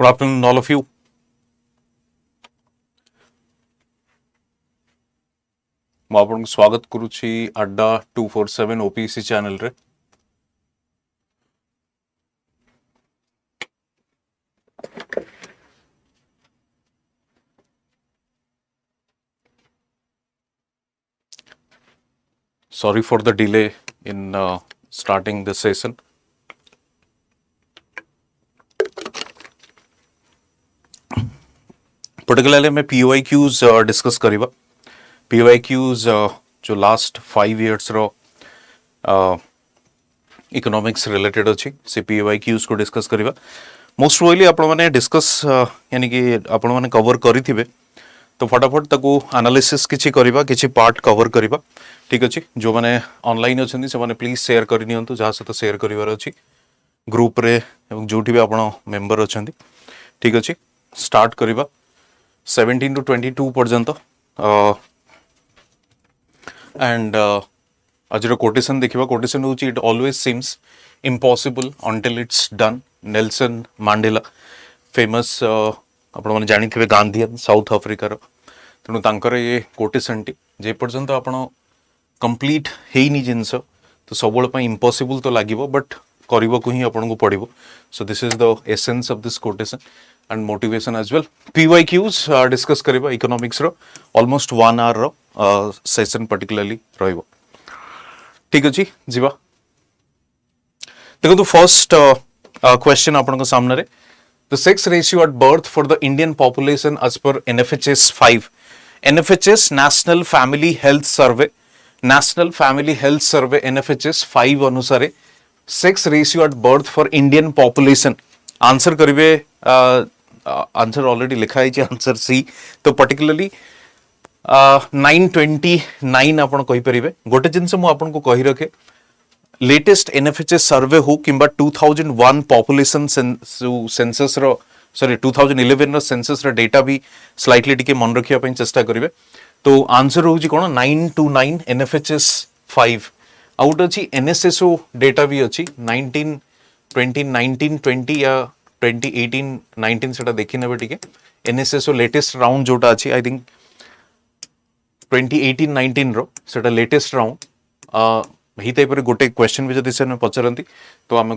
Good afternoon, all of you. ମୁଁ ଆପଣଙ୍କୁ ସ୍ୱାଗତ କରୁଛି ଆଡ୍ଡା 247 OPSC channel ରେ। Sorry for the delay in starting the session. Particularly मैं PYQs discuss करिबा। PYQs जो last 5 years रो economics related अच्छी से PYQs को discuss करिबा। Most probably आपण माने discuss यानी कि आपण माने cover करी थिबे तो फटाफट ताको analysis किछि करिबा किछि part cover करिबा। ठीक अछि जो माने online अछंती से माने please share करि नियंतु जहा सहित share करिवार अछि ग्रुप रे एवं जोठी भी आपण मेंबर अछंती। ठीक अछि start करिबा 17 to 22 पर्यंत and ajiro quotation देखिबा। quotation होची it always seems impossible until it's done. Nelson Mandela famous आपण माने जानि थिबे गांधीयन साउथ अफ्रीका रो तणु तांकर ये quotation टी जे पर्यंत आपण कंप्लीट हेइनी जिंस तो सबोल पय impossible तो लागिवो बट करिवो को ही आपण को पडिवो। So this is the essence of this quotation and motivation as well. PYQs discuss करिबा इकोनॉमिक्स रो almost 1 hour रो सेशन particularly रहिबो। ठीक अछि जीवा देखो तो फर्स्ट क्वेश्चन आपण को सामने रे the sex ratio at birth for the Indian population as per NFHS 5 NFHS National Family Health Survey NFHS 5 अनुसार sex ratio at birth for Indian population answer करिवे आंसर ऑलरेडी लिखा है आंसर सी तो particularly 929 आपण कहि परिबे। गोटे जिंस मु आपण को कहि रखे लेटेस्ट एनएफएचएस सर्वे हो किंबा 2001 पॉपुलेशन सेंसस रो सॉरी 2011 रो सेंसस रो डेटा भी स्लाइटली टिके मन रखिया पई चेष्टा करिवे। तो आंसर होउची कोन 929 एनएफएचएस 5 आउट अछि एनएसएसओ डेटा भी अछि 1920 या 2018-19 सेटा देखि नेबे टिके एनएसएसओ लेटेस्ट राउंड जोटा अछि आई थिंक 2018-19 रो सेटा लेटेस्ट राउंड ही टाइप रे गोटे क्वेश्चन भी जदि से पचरंती तो आमे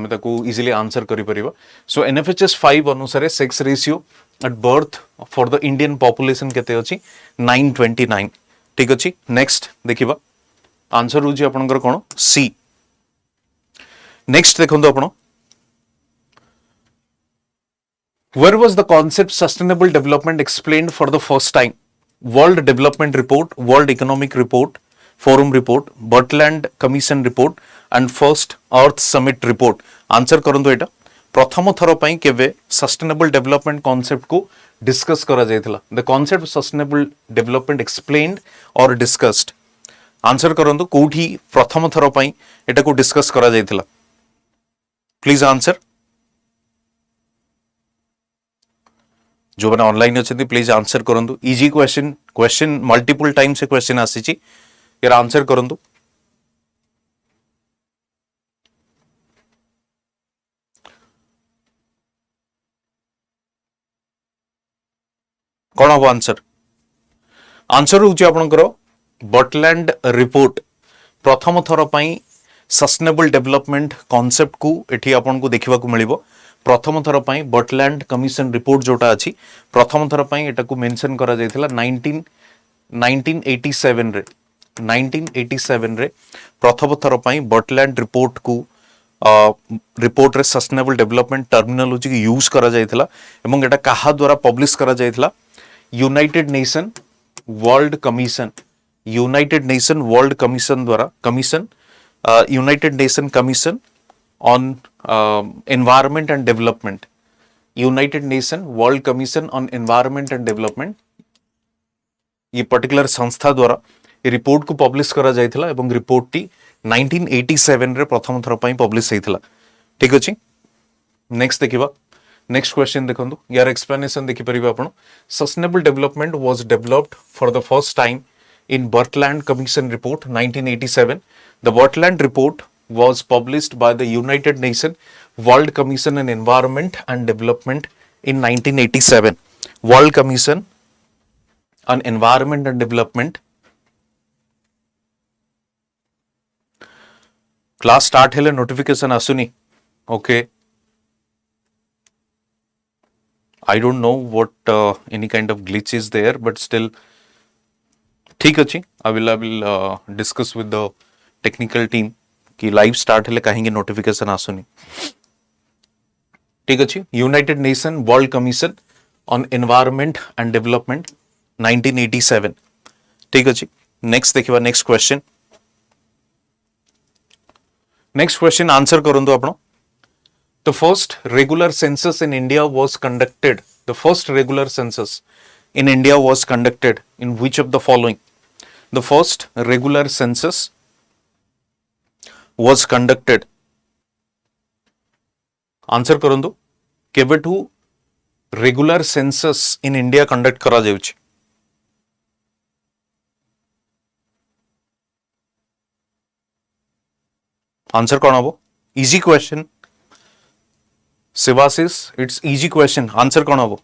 ताको इजीली आंसर करि परिबा। सो एनएफएचएस 5 अनुसार sex ratio at birth for the Indian population केते अछि 929। ठीक अछि नेक्स्ट देखिबा आंसर होजी आपनकर कोन सी। नेक्स्ट देखंतो आपण Where was the concept sustainable development explained for the first time? World Development Report, World Economic Report, Forum Report, Butland Commission Report and First Earth Summit Report. Answer करंतु एटा प्रथम थरो पई केबे sustainable development concept को discuss करा जायथिला। The concept sustainable development explained और डिस्कस्ड आंसर करंतु कोठी प्रथम थरो पई एटा को डिस्कस करा जायथिला। प्लीज आंसर जो बने ऑनलाइन अच्छे प्लीज आंसर करंतु। इजी क्वेश्चन मल्टीपल टाइम से क्वेश्चन आसी यार आंसर करंतु। कौन हम आंसर आंसर होची आपनकर बटलैंड रिपोर्ट प्रथम थर पई सस्टेनेबल डेवलपमेंट कांसेप्ट को एठी आपन को देखिबा को मिलिबो। प्रथम थर पई बटलैंड कमिशन रिपोर्ट जोटा अछि प्रथम थर पई एटा को मेंशन करा जायथिला 1987 रे प्रथम थर पई बटलैंड रिपोर्ट को रिपोर्ट रे सस्टेनेबल डेवलपमेंट टर्मिनोलॉजी को यूज करा जायथिला एवं एटा काहा द्वारा पब्लिश करा जायथिला यूनाइटेड नेशन वर्ल्ड कमीशन द्वारा United nation commission on environment and development United Nation World Commission on Environment and Development ये पर्टिकुलर संस्था द्वारा ये रिपोर्ट को पब्लिश करा जायथिला एवं रिपोर्ट टी 1987 रे प्रथम थर पई पब्लिश हेतिला। ठीक अछि नेक्स्ट देखिबा नेक्स्ट क्वेश्चन देखंतु यार एक्सप्लेनेशन देखि परिबा आपण sustainable development was developed for the first time in Brundtland commission report 1987 the Brundtland report was published by the United Nations World Commission on Environment and Development in 1987. World Commission on Environment and Development. Class start hele notification asuni. Okay. I don't know what any kind of glitch is there, but still ठीक अच्छी. I will discuss with the technical team कि live start हेले कहेंगे notification आसुनी. ठीक अच्छी. United Nations World Commission on Environment and Development 1987. ठीक अच्छी. Next देखिए next question. Next question answer करंदो आपण. The first regular census in India was conducted. The first regular census in India was conducted in which of the following? The first regular census was conducted. Answer करंदो. केबेठू regular census in India conduct करा जाउछि? Answer कौन हबो? Easy question. Sivasis, it's easy question. Answer कौन हबो?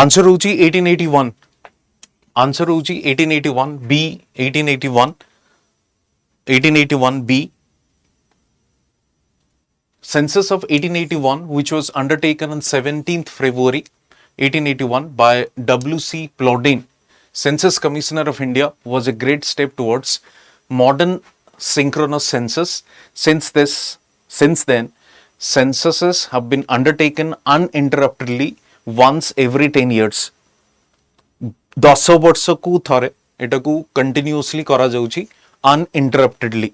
Answer होची 1881. Answer होची 1881 B 1881 1881 B. Census of 1881 which was undertaken on 17th February 1881 by W.C. Plowden, Census Commissioner of India, was a great step towards modern synchronous census. Since then, censuses have been undertaken uninterruptedly once every 10 years. 10 ବର୍ଷକୁ ଥରେ ଏଟାକୁ continuously କରା ଯାଉଛି uninterruptedly.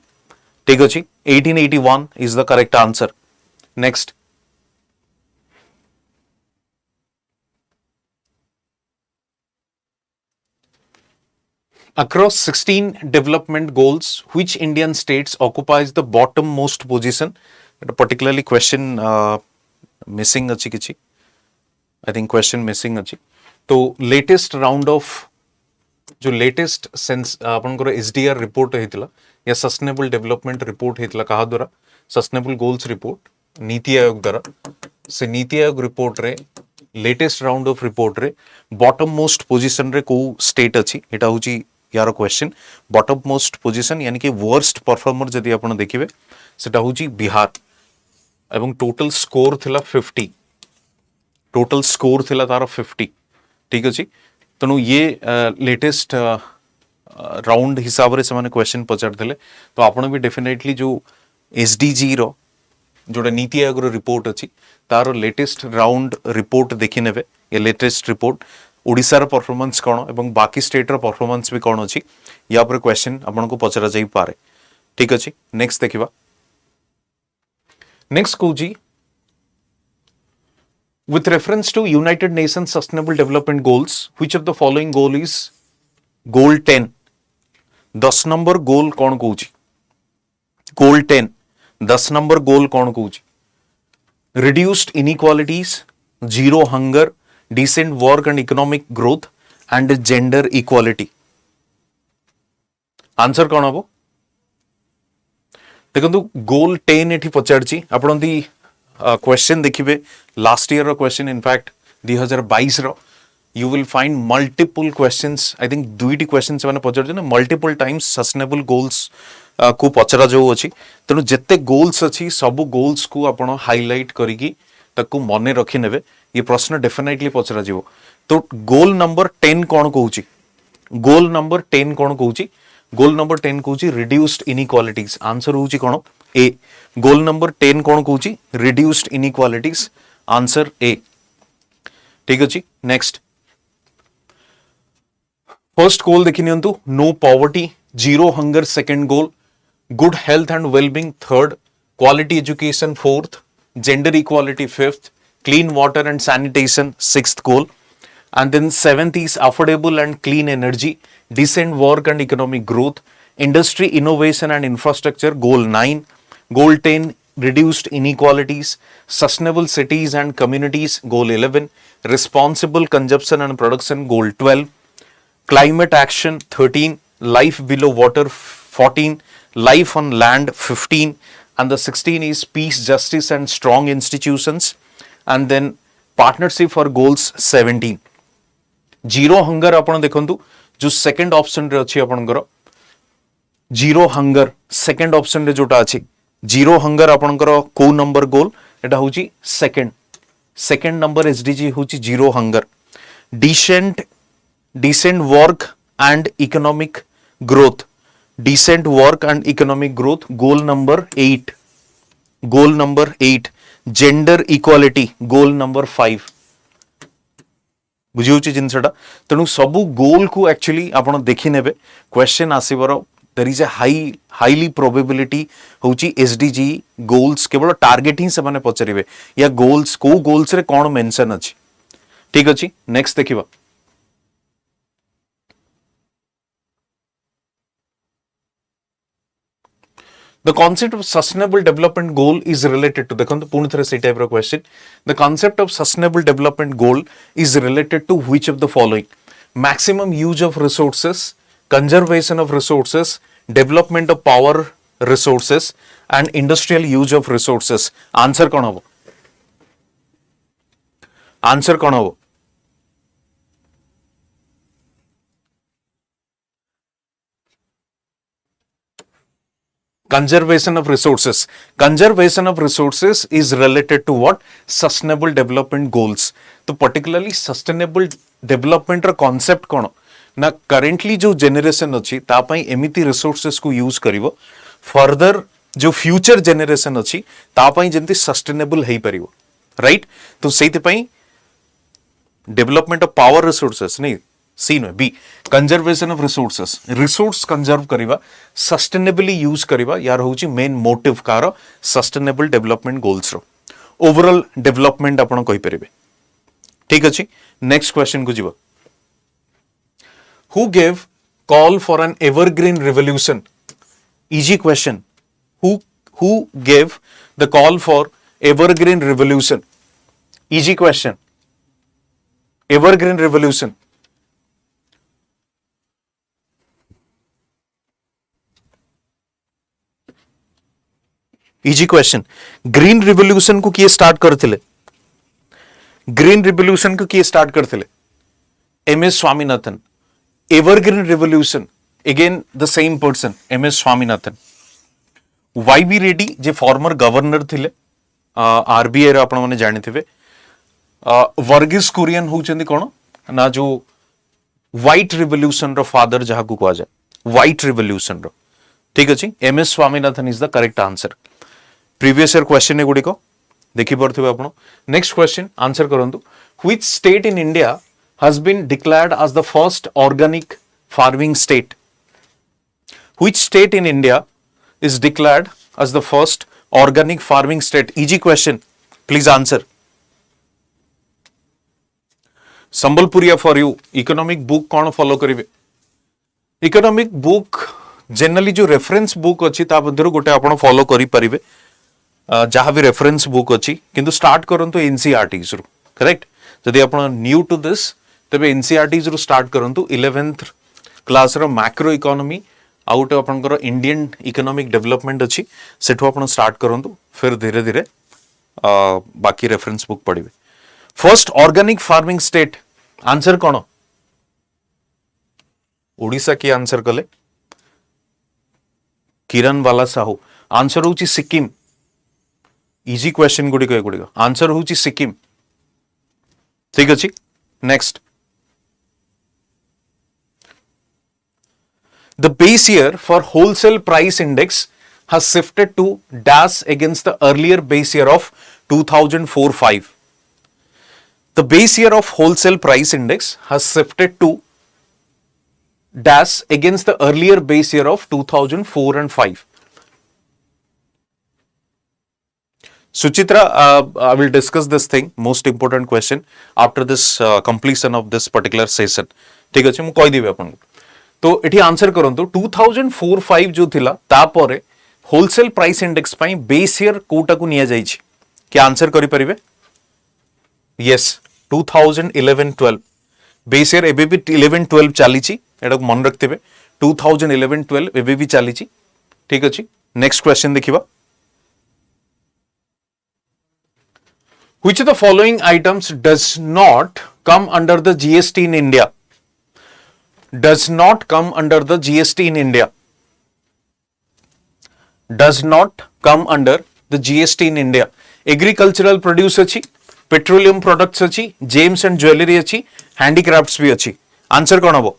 ଠିକ ଅଛି. 1881 is the correct answer. Next. Across 16 development goals, which Indian states occupies the bottommost position? Particularly question missing achi kichi. I think question missing achi. तो latest round of जो latest sense आपनकर SDR report हेतला या sustainable development report हेतला कहा द्वारा sustainable goals report NITI Aayog द्वारा से NITI Aayog report रे latest round of report रे bottom most position रे को state अच्छी एटा होची यार क्वेश्चन bottom most position यानी कि worst performer जदि आपण देखिबे सेटा होची बिहार एवं total score थिला 50 total score थिला तार 50 ठीक अछि तनु ये लेटेस्ट राउंड हिसाब रे से क्वेश्चन पचार देले तो आपण भी डेफिनेटली जो एसडीजी रो जोटा नीति आयोग रो रिपोर्ट अछि तार लेटेस्ट राउंड रिपोर्ट देखि नेबे ये लेटेस्ट रिपोर्ट ओडिसा रो परफॉर्मेंस कोन एवं बाकी स्टेट रो परफॉर्मेंस भी कोन अछि या पर क्वेश्चन आपण को पचरा जाई पारे ठीक अछि नेक्स्ट देखिबा नेक्स्ट को जी with reference to United Nations Sustainable Development Goals, which of the following goal is goal 10? 10 number goal कौन कहूची? Goal 10. 10 number goal कौन कहूची? Reduced inequalities, zero hunger, decent work and economic growth, and gender equality. Answer कौन हबो? देखंतु goal 10 एठी पचारची आपण the question देखिए last year question in fact 2022 रो you will find multiple questions I think दुईटी क्वेश्चन से पचार मल्टीपल टाइम्स सस्टेनेबल गोल्स को पचरा जो अच्छी तेणु जिते गोल्स अच्छी सब गोल्स को आप हाइलाइट करी मन रखी ने ये प्रश्न डेफिनेटली पचरा जीवो तो गोल नंबर 10 कौन कहूची गोल नंबर 10 कौन कहूची गोल नंबर 10 कहूची रिड्यूस्ड इनइक्वालिटीज आंसर होची कौन ए गोल नंबर 10 कौन कहूची रिड्यूस्ड इनइक्वालिटीज आंसर ए ठीक अछि नेक्स्ट फर्स्ट गोल देखि नियंतु no poverty zero hunger second goal good health and wellbeing third quality education fourth gender equality fifth clean water and sanitation sixth goal and then seventh is affordable and clean energy decent work and economic growth industry innovation and infrastructure goal 9 goal 10 reduced inequalities sustainable cities and communities goal 11 responsible consumption and production goal 12 climate action 13 life below water 14 life on land 15 and the 16 is peace justice and strong institutions and then partnership for goals 17 zero hunger आपण देखंतु जो second option रे अछि आपनकर zero hunger second option रे जोटा अछि zero hunger आपनकर को नंबर गोल एटा होची सेकंड नंबर एसडीजी होची zero hunger decent work and economic growth decent work and economic growth goal number 8 gender equality goal number 5 बुझिउची जिनसटा तेणु सबु गोल को एक्चुअली आपण देखि नेबे क्वेश्चन आसीबर there is a highly probability होची एसडीजी गोल्स केवल टार्गेट ही से माने पचरिबे या गोल्स को गोल्स रे कोन मेंशन अछि ठीक अछि नेक्स्ट देखिबा The concept of sustainable development goal is related to देखो पूर्ण तरह से टाइप रो question the concept of sustainable development goal is related to which of the following maximum use of resources conservation of resources development of power resources and industrial use of resources answer कौन हो conservation of resources is related to what sustainable development goals तो particularly sustainable development रा concept कोन ना currently जो generation अछि ता पई एमिति resources को use करिवो further जो future generation अछि ता पई जेंति sustainable हेई परिवो right तो सेति पई development of power resources नहीं C no B conservation of resource conserve करिवा सस्टेनेबली यूज करिवा यार होची मेन मोटिव कार सस्टेनेबल डेवलपमेंट गोल्स रो ओवरऑल डेवलपमेंट आपण कहि परिबे ठीक अछि नेक्स्ट क्वेश्चन को जीवा who gave call for an evergreen revolution easy question who gave the call for evergreen revolution easy question evergreen revolution easy question green revolution को किए स्टार्ट करथिले M S Swaminathan evergreen revolution again the same person M S Swaminathan Y B Reddy जे former governor थिले RBI रे आपण माने जानिथिबे वर्गीस कुरियन होचंदी कोन ना जो व्हाइट रिवोल्यूशन रो फादर जहा को कहा जाय व्हाइट रिवोल्यूशन रो ठीक अछि M S Swaminathan is the correct answer previous year question गुडी को देखि परथिबे आपण नेक्स्ट क्वेश्चन आंसर करंतु which state in India has been declared as the first organic farming state which state in India is declared as the first organic farming state easy question please answer Sambalpuria for you economic book कौन follow करिवे economic book generally जो reference book अच्छी मध्य गोटे आप follow करें जहाँ भी रेफरेंस बुक अच्छी किंतु स्टार्ट करंतु एनसीईआरटीज रु करेक्ट जदि आप न्यू टू दिस तबे एनसीईआरटीज रु स्टार्ट करंतु 11th क्लास रो मैक्रो इकोनॉमी आउट आपनकर इंडियन इकोनॉमिक डेवलपमेंट अच्छी सेठु आप स्टार्ट करंतु फिर धीरे धीरे बाकी रेफरेंस बुक पढ़िबे first organic farming state answer कौन ओडिशा की आंसर कले किरण वाला साहू आंसर होची सिक्किम इजी क्वेश्चन गुडी आंसर होची सिक्किम ठीक अछि next The base year for wholesale price index has shifted to dash against the earlier base year of 2004-5. The base year of wholesale price index has shifted to dash against the earlier base year of 2004 and 5. Suchitra, I will discuss this thing, most important question, after this completion of this particular session. ठीक अच्छे मु कहि देबे आपन तो एठी answer करंतु 2004-5 जो थिला तापरे होलसेल प्राइस इंडेक्स पई बेस ईयर कोटा को निया जाई छी क्या आंसर करि परिबे यस 2011-12 बेस ईयर एबे भी 11-12 चाली छी एटा मन रखथिबे 2011-12 एबे भी चाली छी ठीक अछि नेक्स्ट क्वेश्चन देखिबा Which of the following items does not come under the GST in India? Does not come under the GST in India. Does not come under the GST in India. Agricultural produce अच्छी, petroleum products अच्छी, gems and jewelry अच्छी, handicrafts भी अच्छी. Answer कौन हबो?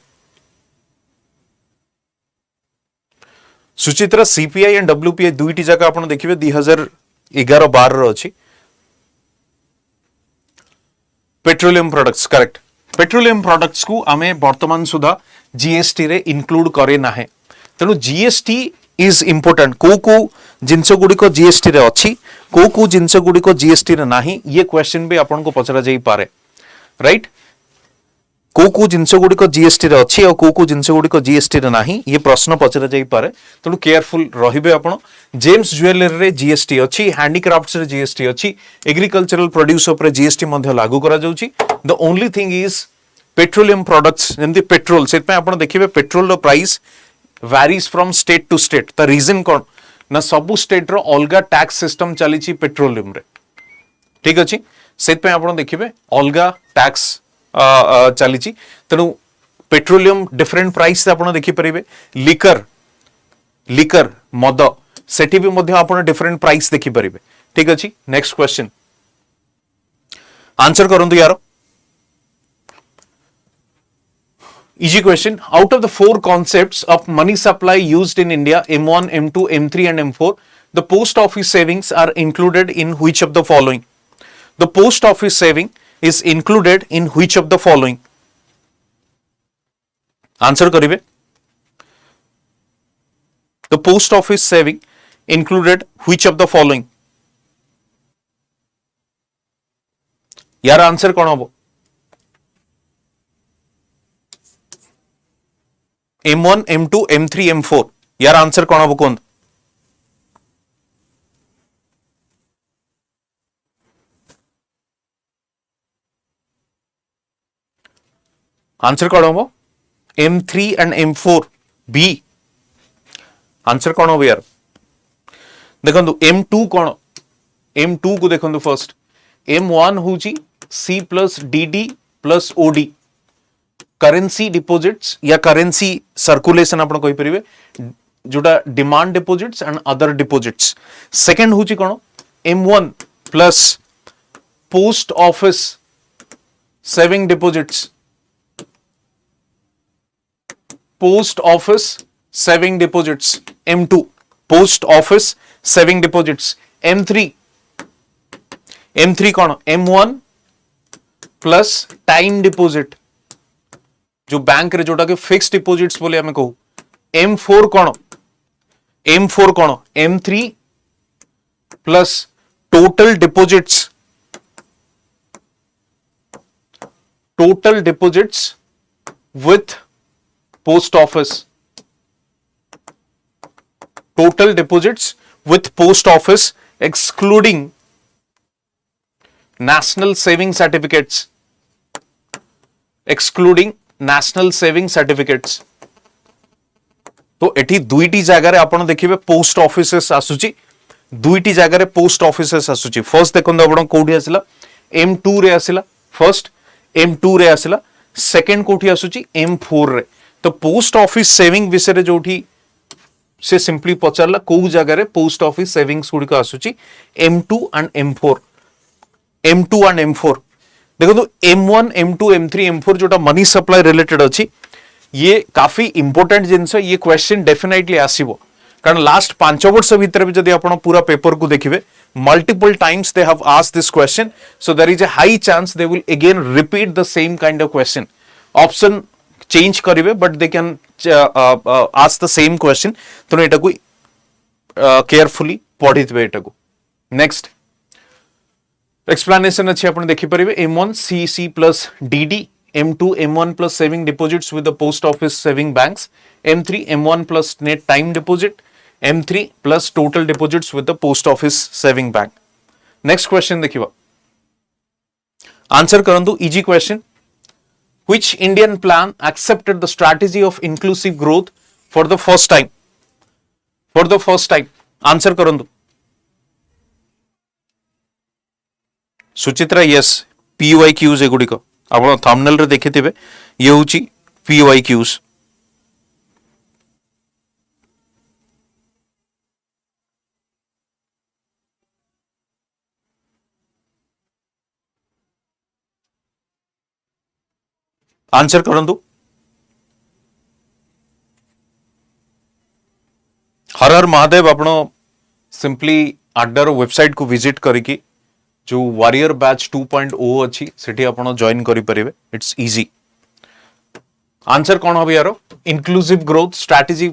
Suchitra CPI and WPI दुईटी जगह आपण देखिबे 2011-12 रो अच्छी. Petroleum products correct petroleum products को आमे वर्तमान सुधा जीएसटी रे इंक्लूड करे ना है तेणु जीएसटी इज इंपोर्टेंट को जिनस गुडी को जीएसटी रे अच्छी को जिनस गुडी को जीएसटी रे नाही ये क्वेश्चन भी आपन को पचरा जाई पारे राइट को जिनस गुडी को जीएसटी रे अच्छी और को जिनस गुडी को जीएसटी रे नाही ये प्रश्न पचरा जाई पारे तेणु केयरफुल रहिबे आपण जेम्स ज्वेलरी रे जीएसटी अच्छी हैंडीक्राफ्ट्स रे जीएसटी अच्छी एग्रीकल्चरल प्रोड्यूस ऊपर जीएसटी मध्ये लागू करा जाउची the only thing is petroleum products जेमती पेट्रोल सेट पे आपण देखिबे पेट्रोल रो price varies from state to state the reason कोन ना सबु स्टेट रो अलगा टैक्स सिस्टम चलीची पेट्रोलियम रे ठीक अछि सेट पे आपण देखिबे अलगा टैक्स चलीची तेणु पेट्रोलियम डिफरेंट प्राइस से आपण देखि परिबे लिकर मद सेठी भी मध्य आपण डिफरेंट प्राइस देखि परिबे ठीक अछि नेक्स्ट क्वेश्चन आंसर करंतु यार easy question out of the four concepts of money supply used in India M1 M2 M3 and M4 the post office savings are included in which of the following the post office saving is included in which of the following answer karibe the post office saving included which of the following यार answer कौन हबो M1 M2 M3 M4 यार answer कौन हबो कौन answer कौन हम M3 and M4 B answer कौन हम यार देखो M2 कौन M2 को देखो फर्स्ट M1 हूँ C plus DD plus OD currency deposits या करेंसी सर्कुलेशन आपण कहि परिबे जोटा demand deposits and other deposits second हूँ कौन M1 plus post office saving deposits post office saving deposits M2 post office saving deposits M3 कौन M1 plus time deposit जो bank रे जोटा के फिक्स डिपोजिट्स बोले हमें कहू M4 कौन M3 plus total deposits with post office total deposits with post office excluding national saving certificates तो एठी दुईटी जगह रे आपण देखिबे पोस्ट ऑफिसेस आसुची दुईटी जगह रे पोस्ट ऑफिसेस आसुची फर्स्ट देखन आपण कोठी आसिला M2 रे आसिला फर्स्ट M2 रे आसिला सेकंड कोठी आसुची M4 रे तो पोस्ट ऑफिस सेविंग विषय जोठी से सिंपली पचारला को जगह रे पोस्ट ऑफिस सेविंग्स गुडी को आसुची M2 and M4 देखो तो M1 M2 M3 M4 जोटा मनी सप्लाई रिलेटेड अछि ये काफी इंपोर्टेंट जिनस, ये क्वेश्चन डेफिनेटली आसीबो कारण लास्ट 5 वर्ष भितर भी जदि आपण पूरा पेपर को देखिबे multiple times they have asked this question, so there is a high chance they will again repeat the same kind of question. Option change करिवे but they can ask the same question. तो एटा को carefully पढ़ितबे एटा को. Next explanation अच्छे आपण देखि परिवे M1 CC plus DD, M2 M1 plus saving deposits with the post office saving banks, M3 M1 plus net time deposit, M3 plus total deposits with the post office saving bank. Next question देखिवा. Answer करंतु easy question. Which Indian plan accepted the strategy of inclusive growth for the first time? For the first time. Answer करंतु. Suchitra yes. PYQs एगुड़िक आपण thumbnail रे देखिथिबे ये होची PYQs. Answer करंतु. हर हर महादेव. आपण simply आड्डार website को visit करिकी जो वॉरियर बैच 2.0 अच्छी सेठी आपण जॉइन करि परिबे. It's easy. आंसर कोन हबे यारो? Inclusive growth strategy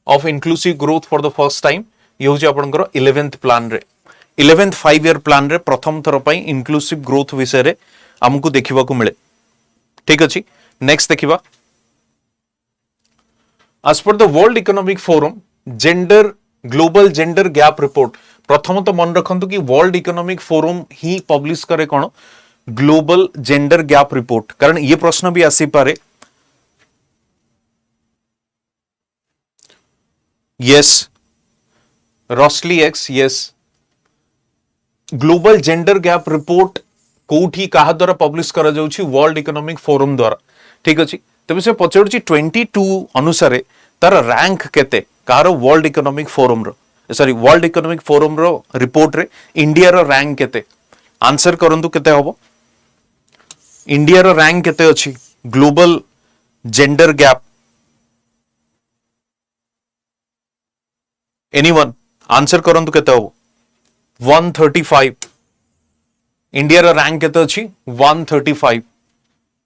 of inclusive growth for the first time. ये होची आपनकर 11th प्लान रे 11th 5 ईयर प्लान रे प्रथम थर पई इंक्लूसिव ग्रोथ विषय रे हमकु देखिबा को मिले. ठीक अछि. नेक्स्ट देखिबा. As per the World Economic Forum gender global gender gap report, प्रथम तो मन रखंतु कि वर्ल्ड इकोनॉमिक फोरम ही पब्लिश करे कोन ग्लोबल जेंडर गैप रिपोर्ट, कारण ये प्रश्न भी आसी पारे. यस रॉस्ली एक्स. Yes global gender gap report कोठी काहा द्वारा पब्लिश करा जाउछि? वर्ल्ड इकोनॉमिक फोरम द्वारा. ठीक अछि. तबे से पचड़छि 22 अनुसार तार रैंक केते कार वर्ल्ड इकोनॉमिक फोरम रो, सॉरी वर्ल्ड इकोनॉमिक फोरम रो रिपोर्ट रे इंडिया रो रैंक केते? आंसर करंतु केते हबो? इंडिया रो रैंक केते अछि global gender gap? Anyone answer करंतु केते हबो? 135. इंडिया रो रैंक केते अछि? 135.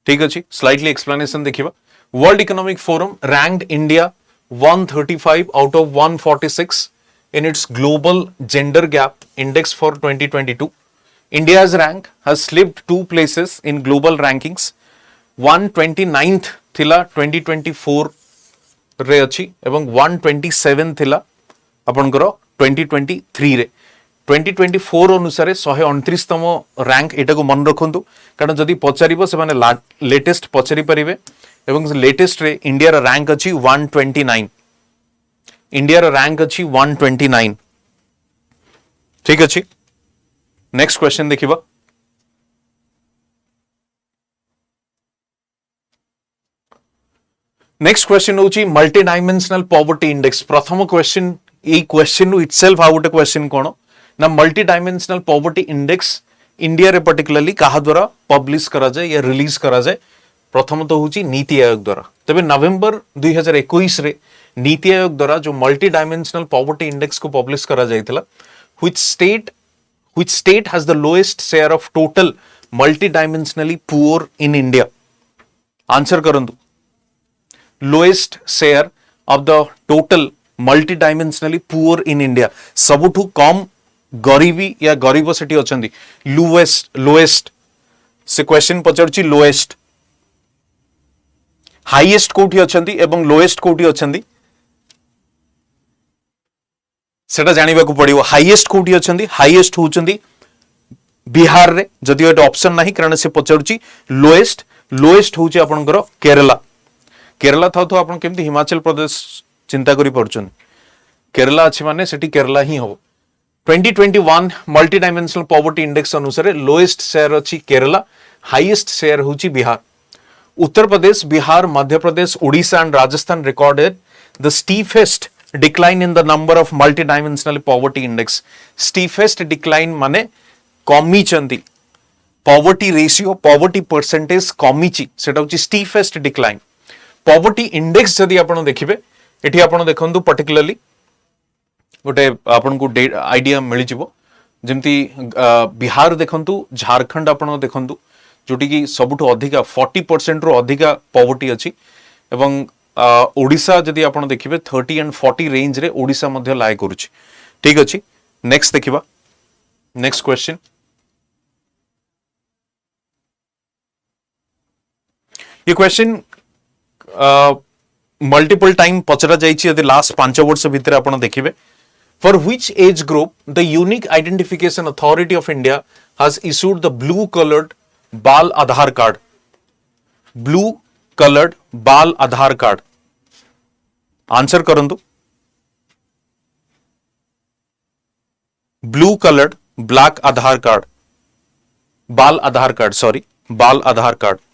ठीक अछि. स्लाइटली एक्सप्लेनेशन देखिबा. World economic forum ranked India 135 out of 146 in its global gender gap index for 2022. India's rank has slipped 2 places in global rankings. 129th थिला 2024 रे अछि एवं 127 थिला आपनकर 2023 रे. 2024 अनुसार 129 तम रैंक. एटा को मन रखंतु कारण जदि पचारिबो से माने लेटेस्ट पचारि परिबे एवं लेटेस्ट रे इंडिया रा रैंक अछि 129. इंडिया रा रैंक अछि 129. ठीक अछि. नेक्स्ट क्वेश्चन देखिबा. नेक्स्ट क्वेश्चन होची मल्टी डायमेंशनल पॉवर्टी इंडेक्स. प्रथम क्वेश्चन ए क्वेश्चन नु इटसेल्फ हाउ गोटे क्वेश्चन कोन ना multi dimensional poverty index India रे पर्टिकुलरली काहा द्वारा पब्लिश करा जाय या रिलीज करा जाय? प्रथम तो होची नीति आयोग द्वारा. तबे नवंबर 2021 रे नीति आयोग द्वारा जो मल्टी डायमेंशनल पॉवर्टी इंडेक्स को पब्लिश करा जायतिला, which state has the lowest share of total multidimensionally poor in India? Answer करंतु. lowest share of the total multidimensionally poor in India. सबुठु कम गरीबी या गरीब सेठी अछंती. लोएस्ट से क्वेश्चन पचरची लोएस्ट. हाईएस्ट कोठी अछंती एवं lowest कोठी अछंती सेटा जानिबा को पड़िबो. हाईएस्ट कोठी अछंती? हाईएस्ट होचंती बिहार रे, जदि एटा ऑप्शन नाही कारण से पचरची लोएस्ट. लोएस्ट होची आपनकर केरला. केरला थाउ तो आपन केमती हिमाचल प्रदेश चिंता करी पड़छन. केरला अछि माने सेठी केरला ही हो. 2021 मल्टी डायमेंशनल पॉवर्टी इंडेक्स अनुसार लोएस्ट शेयर अछि केरला, हाईएस्ट शेयर होची Bihar. Uttar Pradesh, Bihar, Madhya Pradesh, Odisha and Rajasthan recorded the steepest decline in the number of multidimensional poverty index. steepest decline माने कमी चंदी. poverty ratio, poverty percentage कमी ची, सेटा होची steepest decline. पॉवर्टी इंडेक्स जदि आपण देखिबे एठी आपण देखंतु पर्टिकुलरली गोटे आपण को आइडिया मिल जिवो जेमती बिहार देखंतु झारखंड आपण देखंतु जोटी की सबुठु अधिका 40% रो अधिका पॉवर्टी अछि एवं ओडिशा जदि आपण देखिबे 30 and 40 रेंज रे ओडिशा मध्य लाय करूछि ठीक अछि नेक्स्ट देखिबा नेक्स्ट क्वेश्चन ये क्वेश्चन मल्टीपल टाइम पचरा जाइछि यदि लास्ट 5 वर्ष भितर आपण देखिबे for which age group the unique identification authority of India has issued the blue colored bal Aadhaar card blue colored bal Aadhaar card answer karandu blue colored black Aadhaar card bal Aadhaar card sorry bal Aadhaar card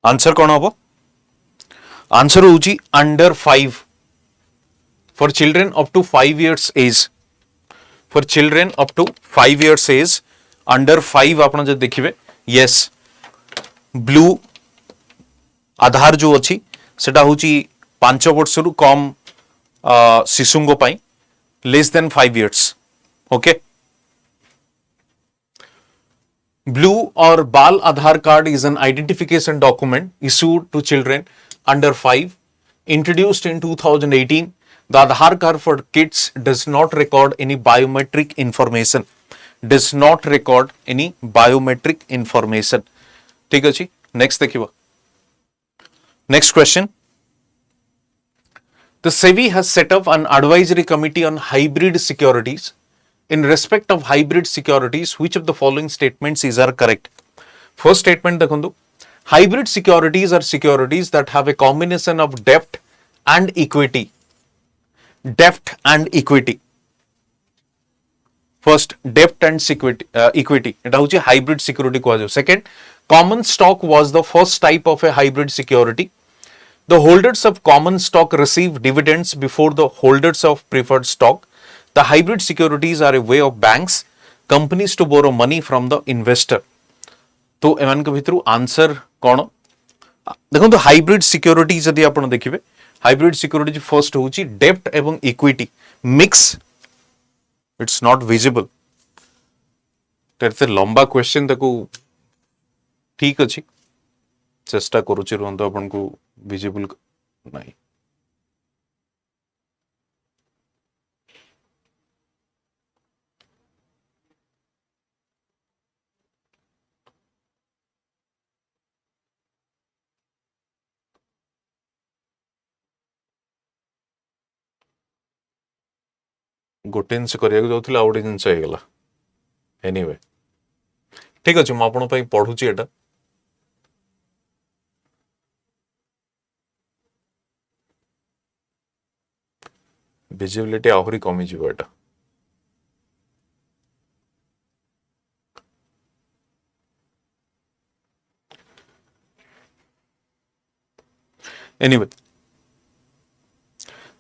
answer कौन हम answer होची under 5 for children up to 5 years age for children up to 5 years age under 5 आपण जे देखिबे yes blue आधार जो अछि सेटा होची 5 वर्ष रु कम शिशुंगो पई less than 5 years okay Blue or Bal Aadhaar card is an identification document issued to children under 5, introduced in 2018. The Aadhaar card for kids does not record any biometric information. Does not record any biometric information. ठीक अछि next देखिबा next question the SEBI has set up an advisory committee on hybrid securities. In respect of hybrid securities, which of the following statements is are correct? First statement देखो hybrid securities are securities that have a combination of debt and equity. Debt and equity. First, debt and equity. It is hybrid security. Second, common stock was the first type of a hybrid security. The holders of common stock receive dividends before the holders of preferred stock. The hybrid securities are a way of banks, companies to borrow money from the investor. तो एमान के भितरु answer कोन देखो तो hybrid security जदि आपण देखिबे hybrid security first होची डेब्ट एवं equity mix it's not visible तेरते लंबा क्वेश्चन देखो ठीक अछि चेष्टा करूची रहंतो आपण को विजिबल नाही गोटे जिनस करिया जाउथिला आउटे जिनस हे गेला एनीवे ठीक अछि म आपण पई पढुची एटा विजिबिलिटी आहुरी कमी जिवो एटा एनीवे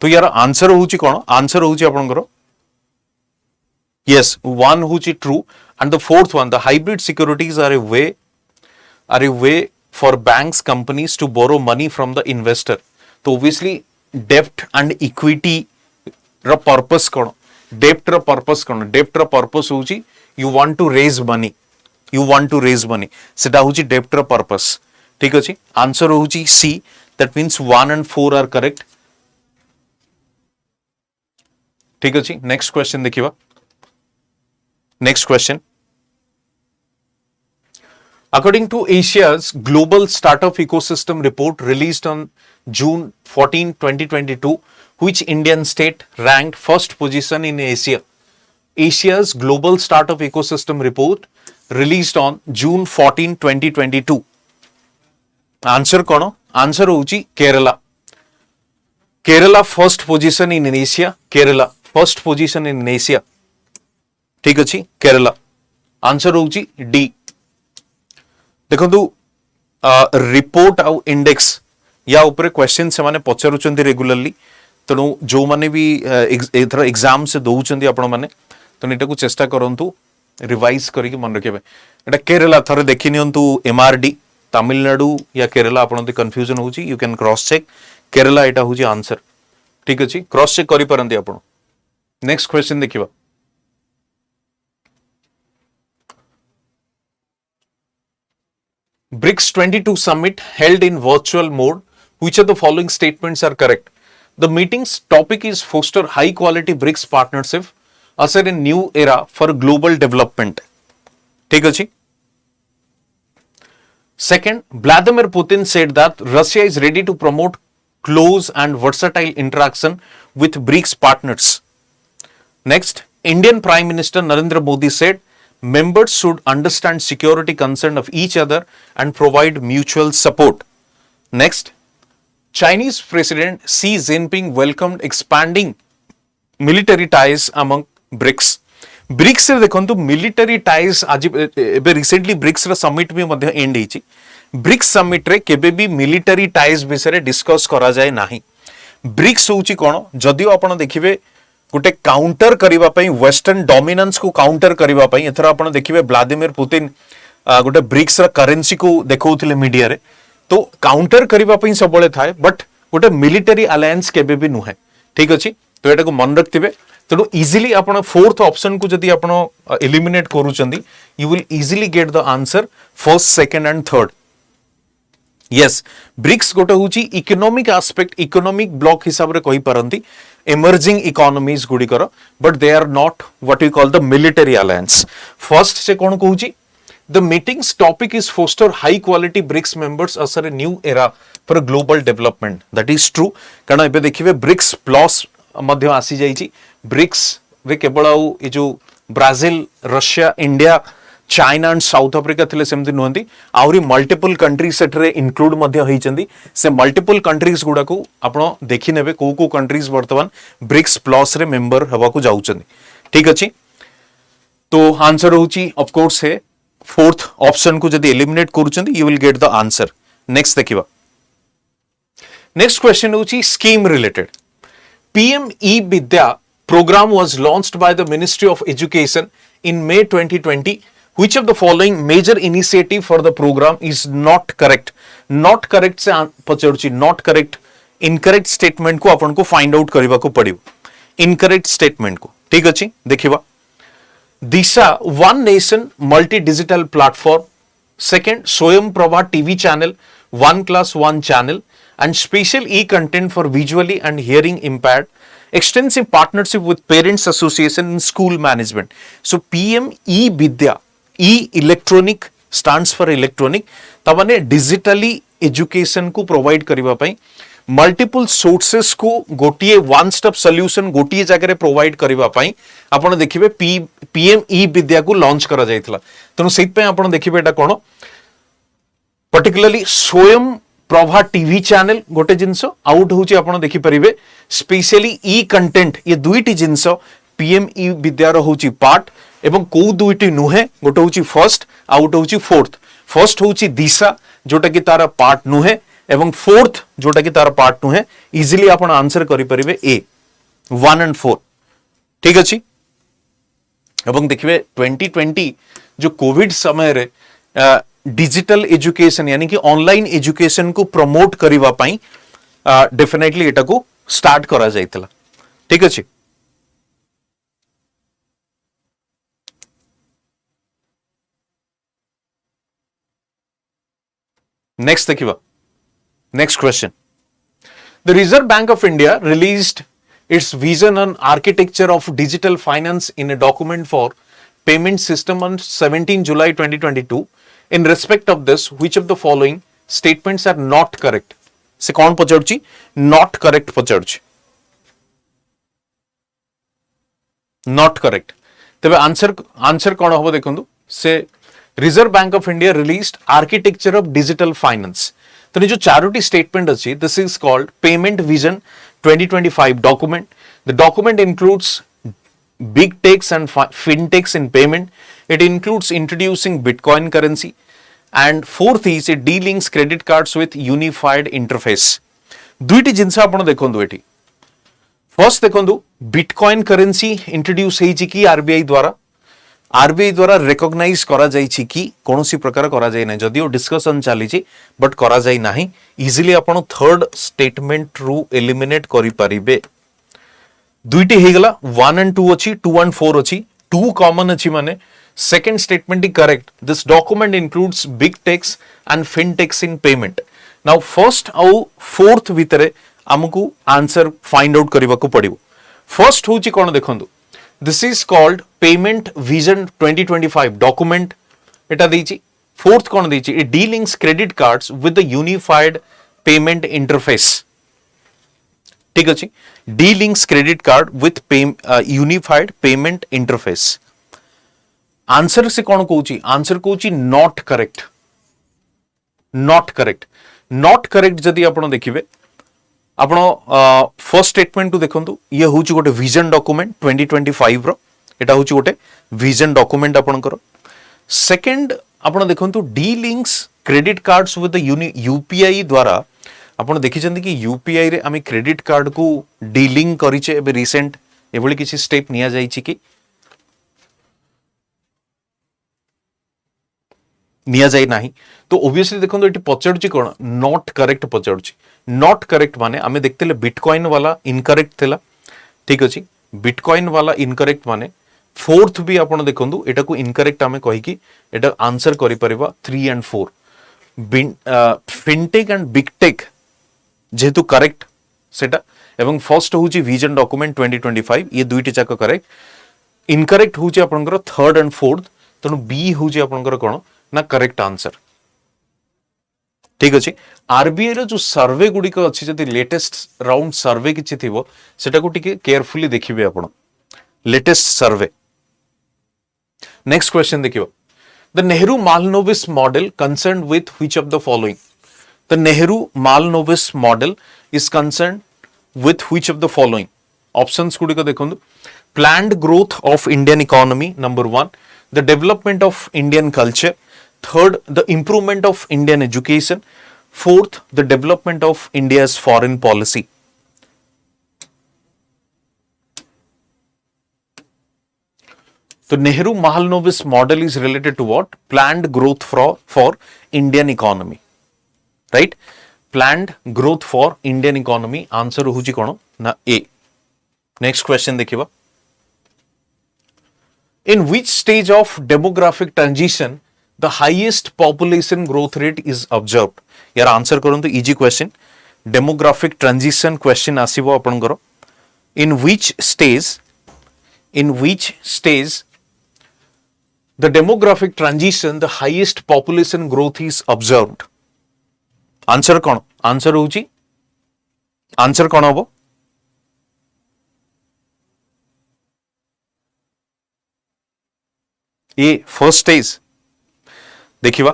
तो यार आंसर होची कोन आंसर होची आपनकर yes one huchi true and the fourth one the hybrid securities are a way for banks companies to borrow money from the investor so obviously debt and equity ra purpose kono debt ra purpose huchi you want to raise money seta huchi debt ra purpose ठीक अछि answer होची C that means 1 and 4 are correct ठीक अछि next question देखिबा Next question. According to Asia's Global Startup Ecosystem report released on June 14, 2022, which Indian state ranked first position in Asia? Asia's Global Startup Ecosystem report released on June 14, 2022. Answer kono? Answer hochi Kerala. Kerala first position in Asia. Kerala first position in Asia ठीक अच्छी Kerala answer होची D देखंतु report आउ index या ऊपर question से माने पचारुचंदी regularly तेणु जो माने भी एथर एग्जाम से दउचंदी आपण माने तो एटा को चेष्टा करंतु रिवाइज करके मन रखिबे एटा केरला थरे देखि नियंतु एमआरडी तमिलनाडु या केरला आपण दे कंफ्यूजन होची you can cross check Kerala एटा होची आंसर ठीक अछि क्रॉस चेक करि परंती आपण नेक्स्ट क्वेश्चन देखिबा BRICS 22 summit held in virtual mode. Which of the following statements are correct? The meeting's topic is foster high quality BRICS partnership, usher a new era for global development. Take a check. Second, Vladimir Putin said that Russia is ready to promote close and versatile interaction with BRICS partners. Next, Indian Prime Minister Narendra Modi said members should understand security concern of each other and provide mutual support. Next, Chinese President Xi Jinping welcomed expanding military ties among BRICS. BRICS रे देखंतु military ties आज एबे recently BRICS रा summit में मध्य and हिची BRICS summit रे केबे भी military ties विषय डिस्कस करा जाए नाही BRICS होची कोन जदियो आपण देखिबे गोटे काउंटर करिबा पई वेस्टर्न डोमिनेंस को काउंटर करिबा पई एथर आपण देखिबे व्लादिमीर पुतिन गोटे ब्रिक्स रा करेंसी को देखौथिले मीडिया रे तो काउंटर करिबा पई सबले थाए बट गोटे मिलिटरी अलायंस केबे भी नुहे ठीक अछि तो एटा को मन रखथिबे तेणु इजिली आपण फोर्थ ऑप्शन को जदी आपण एलिमिनेट करूचंदी you will easily get the answer first second and third yes BRICS गोटे होची इकोनॉमिक एस्पेक्ट इकोनॉमिक ब्लॉक हिसाब रे कहि परंती emerging economies गुड़िकर but they are not what we call the military alliance first से कौन कहूची the meeting's topic is foster high quality BRICS members usher a new era for global development that is true कारण एबे देखिबे BRICS plus मध्य आसी जाईची BRICS रे केवल आउ ए जो Brazil Russia India China and south Africa थिले सेमति नहंती आउरी मल्टीपल कंट्रीज सेटरे इंक्लूड मध्य होइचंदी से मल्टीपल कंट्रीज गुडा को आपण देखि नेबे को कंट्रीज वर्तमान ब्रिक्स प्लस रे मेंबर हवा को जाउचंदी ठीक अछि तो आंसर होची ऑफ कोर्स है फोर्थ ऑप्शन को जदी एलिमिनेट करूचंदी you will get the answer next देखिबा नेक्स्ट क्वेश्चन होची scheme related PM e Vidya programme was launched by the ministry of education in May 2020 Which of the following major initiative for the program is not correct? Not correct से पचरुची not correct incorrect statement को अपन को find out करिबा को पड़िबो incorrect statement को ठीक अछि देखिबा दिशा one nation multi digital platform second स्वयं Prabha TV channel one class one channel and special e-content for visually and hearing impaired extensive partnership with parents association in school management so PM e vidya e electronic stands for electronic तमाने digitally education को provide करिबा पई multiple sources को गोटिए one stop solution गोटिए जगह रे provide करिबा पई आपण देखिबे पीएम ई विद्या को लॉन्च करा जायतिला तनो सेत पे आपण देखिबे एटा कोन पर्टिकुलरली स्वयं प्रभा टीवी चैनल गोटे जिंस आउट होची आपण देखि परिबे स्पेशली ई कंटेंट ये दुईटी जिंस पीएम ई विद्या रो होची पार्ट एवं को दुईटी नुहे गोटे होची फर्स्ट आउट होची फोर्थ फर्स्ट होची दिशा जोटा कि तारा पार्ट नुहे एवं फोर्थ जोटा कि तारा पार्ट नुहे इजिली आपण आंसर करि परिबे ए 1 and 4 ठीक अछि एवं देखिबे 2020 जो कोविड समय रे डिजिटल एजुकेशन यानी कि ऑनलाइन एजुकेशन को प्रमोट करिवा पई डेफिनेटली एटा को स्टार्ट करा जायतिला ठीक अछि Next देखिबा next question the Reserve Bank of India released its vision on architecture of digital finance in a document for payment system on 17 July 2022 in respect of this which of the following statements are not correct से कौन पचारुची not correct पचारुची not correct तबे answer कौन होबो देखंतु से Reserve Bank of India released architecture of digital finance तो जो Charoti statement अच्छी this is called payment vision 2025 document the document includes big techs and fintechs in payment. It includes introducing Bitcoin currency. And fourth is it delinks credit cards with unified interface. दुईटी जिनस आपण देखंतु एठी first देखंतु bitcoin currency introduce हेछि कि RBI द्वारा recognise करा जाइछि कि कोनोसी प्रकार करा जाय नै जदिओ डिस्कशन चलीछि बट करा जाय नाही इजीली आपण थर्ड स्टेटमेंट रु एलिमिनेट करि परिबे दुईटी हे गला 1 and 2 अछि 2 and 4 अछि 2 कॉमन अछि माने second statement is correct this document includes big techs and fintechs in payment now first आउ फोर्थ भितरे आमको आंसर फाइंड आउट करबा को पड़िबो फर्स्ट होची कोन देखंतु this is called payment vision 2025 document एटा देछि फोर्थ कोन देछि it delinks credit cards with the unified payment interface ठीक अछि delinks credit card with unified payment interface answer से कोन कहूची आंसर कहूची नॉट करेक्ट नॉट करेक्ट जदि आपण देखिबे आपण फर्स्ट स्टेटमेंट टू देखंतु ये होची गोटे विजन डॉक्यूमेंट 2025 रो एटा होची गोटे विजन डॉक्यूमेंट आपणकर सेकंड आपण देखंतु delinks credit cards with the UPI द्वारा आपण देखिछन्ती कि यूपीआई रे आमी क्रेडिट कार्ड को डीलिंग करिचे एबे रिसेंट एभली किछि स्टेप निया जाइछि कि निया जाय नाही तो ऑब्वियसली देखो एटी पचारुची कोन नॉट करेक्ट पचारुची नॉट करेक्ट माने आमे देखतेले बिटकॉइन वाला इनकरेक्ट थिला ठीक अछि बिटकॉइन वाला इनकरेक्ट माने फोर्थ भी आपण देखंतु एटा को इनकरेक्ट आमे कहि कि एटा आंसर करि परिबा 3 and 4 fintech and big tech जेतु करेक्ट सेटा एवं फर्स्ट होची विजन डॉक्यूमेंट 2025 ये दुईटी जाक करेक्ट इनकरेक्ट होची आपनकर थर्ड एंड फोर्थ तनु बी होची आपनकर कोन ना करेक्ट आंसर ठीक अछि आरबीआई रो जो सर्वे गुडी को अछि जति लेटेस्ट राउंड सर्वे किछि थिबो सेटा को टिके केयरफुली देखिबे आपण लेटेस्ट सर्वे नेक्स्ट क्वेश्चन देखिबो the Nehru Mahalanobis model concerned with which of the following the Nehru Mahalanobis model is concerned with which of the following options गुडी को देखंतु planned growth of Indian economy number 1 the development of Indian culture third the improvement of Indian education fourth the development of India's foreign policy so Nehru Mahalanobis model is related to what planned growth for Indian economy right planned growth for Indian economy answer hoji kono na A next question dekhiba in which stage of demographic transition the highest population growth rate is observed यार answer करंतु easy question demographic transition question आसीबो आपनकर in which stage the demographic transition the highest population growth is observed answer cone answer होची answer कोन होबो ए first stage देखिबा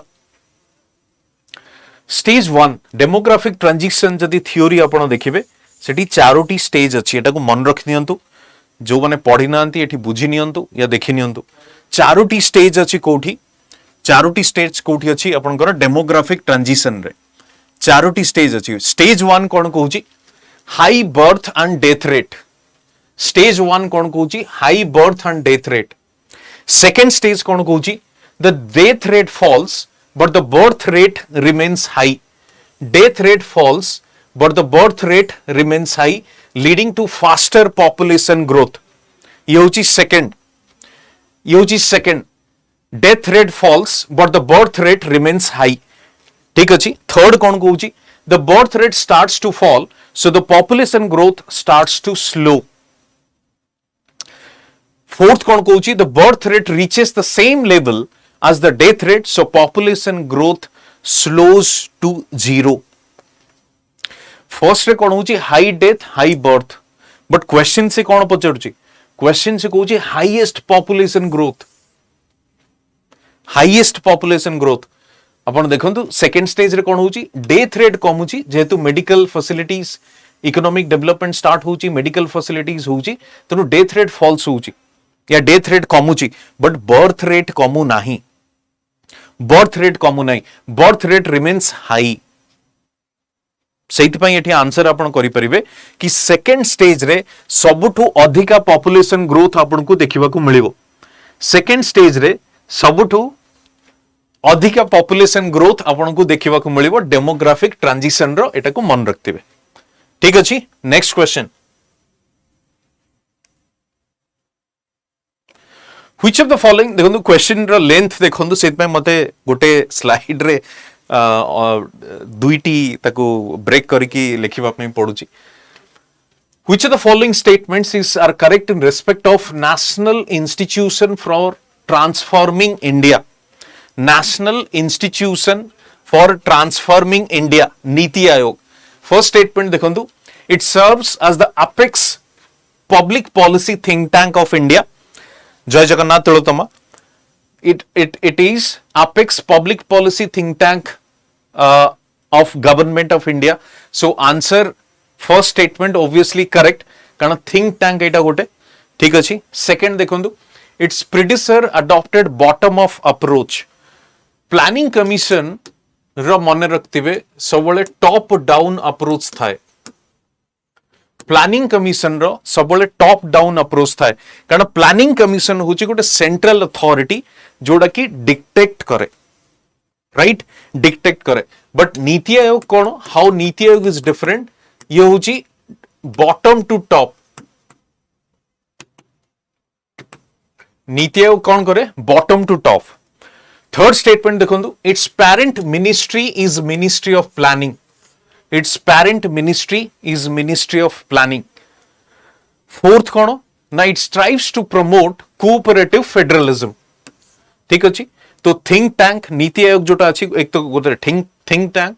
stage 1 demographic transition जदि theory आपण देखिबे सेठी Charoti stage अछि एटा को मन रखि नियंतु जो माने पढि नांती एठी बुझि नियंतु या देखि नियंतु चारोटी स्टेज अछि कोठी चारोटी स्टेज कोठी अछि आपनकर डेमोग्राफिक ट्रांजिशन रे चारोटी स्टेज अछि स्टेज 1 कोन कहूची high birth and death rate stage 1 कोन कहूची high birth and death rate second stage कोन कहूची the death rate falls but the birth rate remains high death rate falls but the birth rate remains high leading to faster population growth ये होची second death rate falls but the birth rate remains high ठीक अछि third कोन कहूची the birth rate starts to fall so the population growth starts to slow fourth कोन कहूची the birth rate reaches the same level as the death rate so population growth slows to zero first रे कोन होची high death high birth but question से कोन पचरुची question से कहूची highest population growth आपण देखंतु second stage रे कोन होची डेथ रेट कम होची जेतु medical facilities economic development start होची मेडिकल फैसिलिटीज होची तनु डेथ रेट फॉल्स होची या डेथ रेट कमुची बट बर्थ रेट कमु नाही, बर्थ रेट कमु नाही, बर्थ रेट रिमेन्स हाई। सेइथि एठी आंसर आपण करि परिबे कि सेकेंड स्टेज रे सबुठु अधिका पॉपुलेशन ग्रोथ आपण को देखिबा को मिलिबो। सेकेंड स्टेज रे सबुठु अधिका पॉपुलेशन ग्रोथ आपण को देखिबा को मिलिबो डेमोग्राफिक ट्रांजिशन रो, एटा को मन रखतिबे। ठीक अछि, next question. Which of the following, देखो क्वेश्चन रो लेंथ देखो सेत पे मते गोटे स्लाइड रे दुईटी ताको ब्रेक करके लिखिबा पे पडुची। Which of the following statements is are correct in respect of national institution for transforming India, national institution for transforming India, NITI Aayog. First statement देखो, it serves as the apex public policy think tank of India. जय Jagannath Tilottama. It is apex public policy think tank of government of India. So answer first statement obviously correct कारण think tank एटा गोटे। ठीक अछि। Second देखंतु, its predecessor adopted bottom of approach। Planning commission रो मने रखतिबे सबले top down approach थाए। Planning commission रो सबले top down approach थाए कारण प्लानिंग कमिशन होची गोटे सेंट्रल अथॉरिटी जोड़ा की डिक्टेक्ट करे, राइट, डिक्टेक्ट करे। बट नीति आयोग कौन, how NITI Aayog is different, ये होची बॉटम टू टॉप। नीति आयोग कौन करे, bottom to top. Third statement देखो, it's parent ministry is ministry of planning, it's parent ministry is ministry of planning. Fourth कौन ना, it strives to promote cooperative federalism. ठीक अछि। तो थिंक टैंक नीति आयोग जोटा अछि एक तो गोटे थिंक टैंक